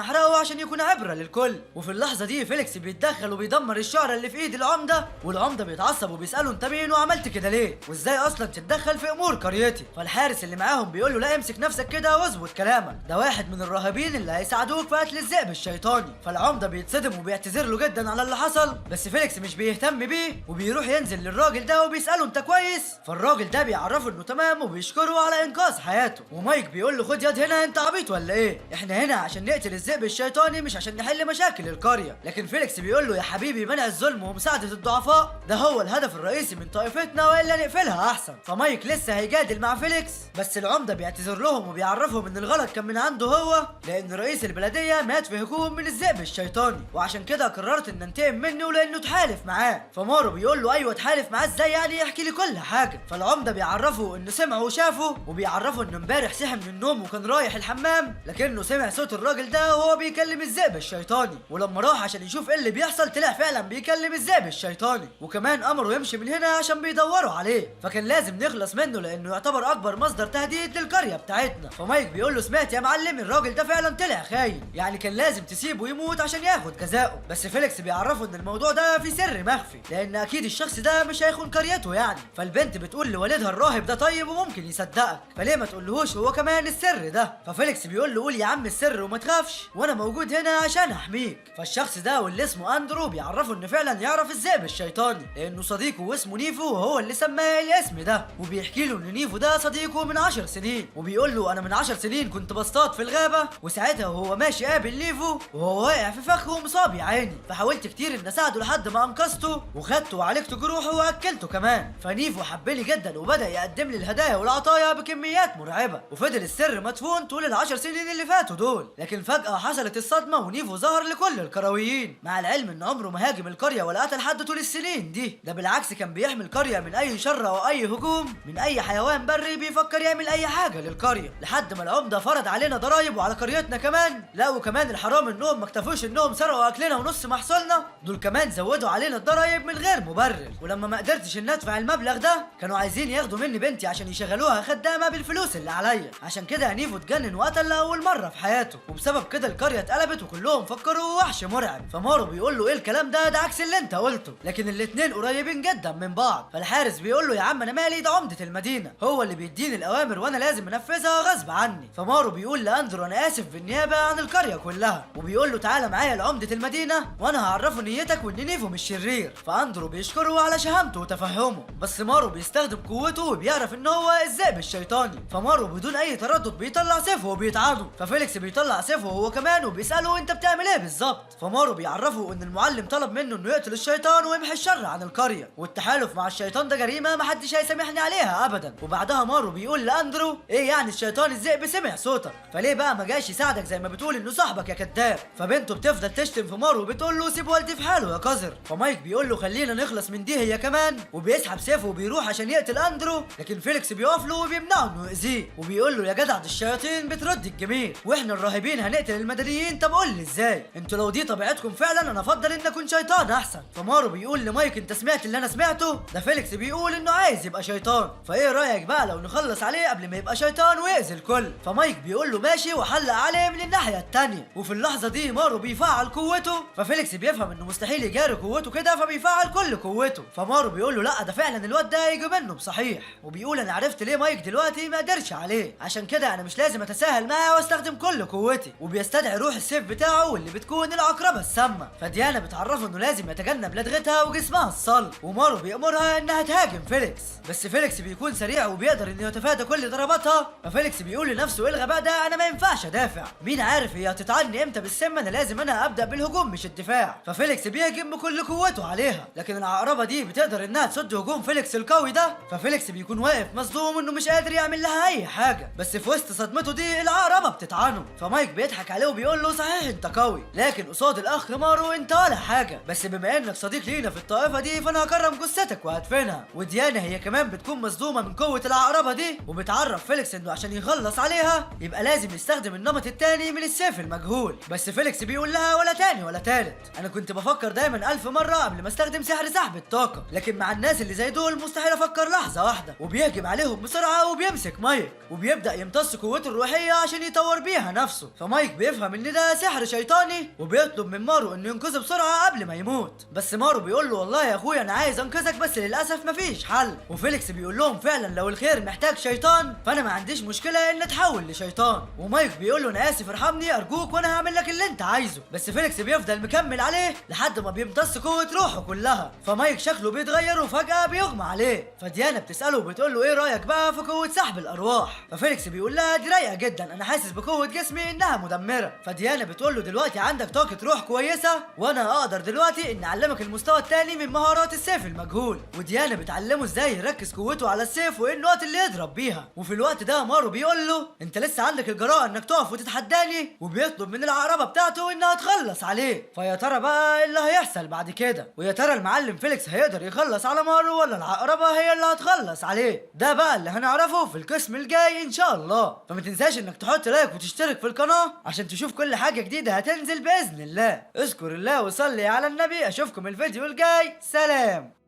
A: احرقه عشان يكون عبره للكل. وفي اللحظه دي فيليكس بيتدخل وبيدمر الشعره اللي في ايد العمده، والعمده بيتعصب وبيساله انت مين وعملت كده ليه؟ وازاي اصلا تتدخل في امور قريتي؟ فالحارس اللي معاهم بيقول له لا، امسك نفسك كده واظبط كلامك، ده واحد من الراهبين اللي هيساعدوك في قتل الذئب الشيطاني. فالعمده بيتصدم وبيعتذر له جدا على اللي حصل، بس فيليكس مش بيهتم بيه وبيروح ينزل للراجل ده وبيساله انت كويس؟ فالراجل ده بيعرفه انه تمام وبيشكره على انقاذ حياته. ومايك بيقول له خد يد هنا، انت عبيط ولا ايه؟ احنا هنا عشان نقتل الذئب الشيطاني مش عشان نحل مشاكل القريه. لكن فيليكس بيقول له يا حبيبي، منع الظلم ومساعده الضعفاء ده هو الهدف الرئيسي من طائفتنا، والا نقفلها احسن. فمايك لسه هيجادل مع فيليكس، بس العمده بيعتذر لهم وبيعرفهم ان الغلط كان من عنده هو، لان رئيس البلديه مات في هجوم من الذئب الشيطاني، وعشان كده قررت ان انتقم منه لانه اتحالف معاه. فمارو بيقول له ايوه اتحالف معاه ازاي يعني؟ احكي لي كل حاجه. فالعمده بيعرفه انه سمعه وشافه، وبيعرفه انه امبارح صحي من النوم وكان رايح الحمام، لكنه سمع صوت الراجل ده وهو بيكلم الذئب الشيطاني، ولما راح عشان يشوف ايه اللي بيحصل طلع فعلا بيكلم الذئب الشيطاني، وكمان امره يمشي من هنا عشان بيدوروا عليه، فكان لازم نخلص منه لانه يعتبر اكبر مصدر تهديد للقريه بتاعتنا. فمايك بيقول له سمعت يا معلم، الراجل ده فعلا طلع خاين، يعني كان لازم تسيبه يموت عشان ياخد جزاؤه. بس فيليكس بيعرفه ان الموضوع ده في سر مخفي، لان اكيد الشخص ده مش هيخون قريته يعني. فالبنت بتقول لوالدها الراهب ده طيب وممكن يصدقك، فليه ما تقولهوش هو كمان السر ده؟ ففيليكس بيقول له قول يا عم السر وما تخافش، وانا موجود هنا عشان احميك. فالشخص ده واللي اسمه اندرو بيعرفه انه فعلا يعرف الذئب الشيطاني، لانه صديقه واسمه نيفو وهو اللي سماه الاسم ده، وبيحكي له ان نيفو ده صديقه من 10 سنين، وبيقول له انا من 10 سنين كنت بصطاد في الغابه، وساعتها وهو ماشي قابل نيفو وهو واقع في فخ ومصاب يا عيني، فحاولت كتير ان اساعده لحد ما انقذته وخدته وعالجت جروحه واكلته كمان. فنيفو حبني جدا وبدا يقدم لي الهدايا والعطايا بكميات مرعبه، وفضل السر مدفون طول ال10 سنين اللي فاتوا دول. لكن فجاه حصلت الصدمه ونيفو ظهر لكل القرويين، مع العلم ان عمره ما هاجم القريه ولا قتل حد طول السنين دي، ده بالعكس كان بيحمي القريه من اي شر او اي هجوم من اي حيوان بري بيفكر يعمل اي حاجه للقريه، لحد ما العمده فرض علينا ضرايب وعلى قريتنا كمان. لا وكمان الحرام انهم ما اكتفوش انهم سرقوا اكلنا ونص محصولنا، دول كمان زودوا علينا الضرايب من غير مبرر. ولما ما قدرتش ان ادفع المبلغ ده كانوا عايزين ياخدوا مني بنتي عشان يشغلوها خدامه بالفلوس اللي عليا، عشان كده نيفو اتجنن وقتل لاول مره في حياته، وبسبب كده القريه اتقلبت وكلهم فكروا وحش مرعب. فمارو بيقول له ايه الكلام ده عكس اللي انت قلته، لكن الاتنين قريبين جدا من بعض. فالحارس بيقول له يا عم انا مالي، ده عمده المدينه هو اللي بيديني الاوامر وانا لازم انفذها غصب عني. فمارو بيقول لاندرو انا اسف بالنيابه عن القريه كلها، وبيقول له تعالى معايا لعمده المدينه وانا هعرفه نيتك وان نيفو مش شرير. فاندرو بيشكره على شهامته وتفهمه، بس مارو بيستخدم قوته وبيعرف ان هو الذئب الشيطاني. فمارو بدون اي تردد بيطلع سيفه وبيتعادوا، ففيليكس بيطلع سيفه هو كمان وبيساله انت بتعمل ايه بالظبط؟ فمارو بيعرفه ان المعلم طلب منه انه يقتل الشيطان ويمحي الشر عن القريه، والتحالف مع الشيطان ده جريمه محدش هيسامحني عليها ابدا. وبعدها مارو بيقول لاندرو ايه يعني الشيطان الذئب سمع صوتك، فليه بقى ما جاش يساعدك زي ما بتقول انه صاحبك يا كذاب؟ فبنته بتفضل تشتم في مارو وبتقول له سيب والدي في حاله يا قذر. فمايك بيقول له خلينا نخلص من دي هي كمان، وبيسحب سيفه وبيروح عشان يقتل اندرو، لكن فيليكس بيقف له وبيمنعه انه يأذيه، وبيقول له يا جدع دي الشياطين بترد الجميل واحنا الراهبين هنقتل المدنيين، طب قول لي ازاي؟ انتوا لو دي طبيعتكم فعلا انا افضل ان اكون شيطان احسن. فمارو بيقول لمايك انت سمعت اللي انا سمعته؟ ده فيليكس بيقول انه عايز يبقى شيطان، فايه رايك بقى لو نخلص عليه قبل ما يبقى شيطان ويأذي الكل؟ فمايك بيقول له ماشي وحلق عليه من الناحيه الثانيه. وفي اللحظه دي مارو بيفعل قوته، ففيليكس بيفهم انه مستحيل يجاري قوته كده فبيفعل كل قوته. فمارو بيقول له لا ده فعلا الواد ده يجي منه بصحيح، وبيقول انا عرفت ليه مايك دلوقتي ما قدرش عليه، عشان كده انا مش لازم اتساهل معاه واستخدم كل قوتي. وبيستدعي روح السيف بتاعه واللي بتكون العقربه السامه، فديانا بتعرفه انه لازم يتجنب لدغتها وجسمها الصلب، ومارو بيأمرها انها تهاجم فيليكس، بس فيليكس بيكون سريع وبيقدر انه يتفادى كل ضرباتها. ففيليكس بيقول لنفسه ايه الغباء ده، انا ما ينفعش ادافع، مين عارف هي هتطعني امتى بالسم، انا لازم انا ابدا بالهجوم مش الدفاع. ففيليكس بيهجم بكل قوته عليها، لكن العقربه دي بتقدر انها تصد هجوم فيليكس القوي ده. ففيليكس بيكون واقف مصدوم انه مش قادر يعمل لها اي حاجه، بس في وسط صدمته دي العقربه بتطعنه. فمايك بيضحك عليه وبيقول له صحيح انت قوي، لكن قصاد الاخ مارو انت ولا حاجه، بس بما انك صديق لينا في الطائفه دي فانا هكرم جثتك وهدفنها. وديانا هي كمان بتكون مصدومه من قوه العقربه دي، وبتعرف فيليكس انه عشان يخلص عليها يبقى لازم يستخدم النمط التاني من السيف المجهول. بس فيليكس بيقول لها ولا تاني ولا تالت، انا كنت بفكر دايما 1000 مره قبل ما استخدم سحر سحب الطاقه، طاقة، لكن مع الناس اللي زي دول مستحيل افكر لحظة واحدة، وبيهجم عليهم بسرعة وبيمسك مايك وبيبدأ يمتص قوته الروحية عشان يطور بيها نفسه. فمايك بيفهم ان ده سحر شيطاني وبيطلب من مارو انه ينقذه بسرعة قبل ما يموت. بس مارو بيقول له والله يا اخويا انا عايز انقذك بس للاسف مفيش حل. وفيليكس بيقول لهم فعلا لو الخير محتاج شيطان فانا ما عنديش مشكلة ان اتحول لشيطان. ومايك بيقول له انا اسف ارحمني ارجوك وانا هعمل لك اللي انت عايزه. بس فيليكس بيفضل مكمل عليه لحد ما بيمتص قوة روحه كلها. فمايك شكله بيتغير وفجأة بيغمى عليه. فديانا بتسأله وبتقول له ايه رأيك بقى في قوة سحب الارواح؟ ففيليكس بيقول لها دي رايقة جدا، انا حاسس بقوة جسمي انها مدمرة. فديانا بتقول له دلوقتي عندك طاقة روح كويسة وانا اقدر دلوقتي ان اعلمك المستوى الثاني من مهارات السيف المجهول. وديانا بتعلمه ازاي يركز قوته على السيف وايه النقط اللي يضرب بيها. وفي الوقت ده مارو بيقول له انت لسه عندك الجراءة انك تقف وتتحداني، وبيطلب من العقربة بتاعته انها تخلص عليه. فيا ترى بقى ايه اللي هيحصل بعد كده؟ ويا ترى المعلم فيليكس هيقدر يخلص على مارو ولا العقربة هي اللي هتخلص عليه؟ ده بقى اللي هنعرفه في القسم الجاي ان شاء الله. فما تنساش انك تحط لايك وتشترك في القناة عشان تشوف كل حاجة جديدة هتنزل بإذن الله. اذكر الله وصلي على النبي. اشوفكم الفيديو الجاي، سلام.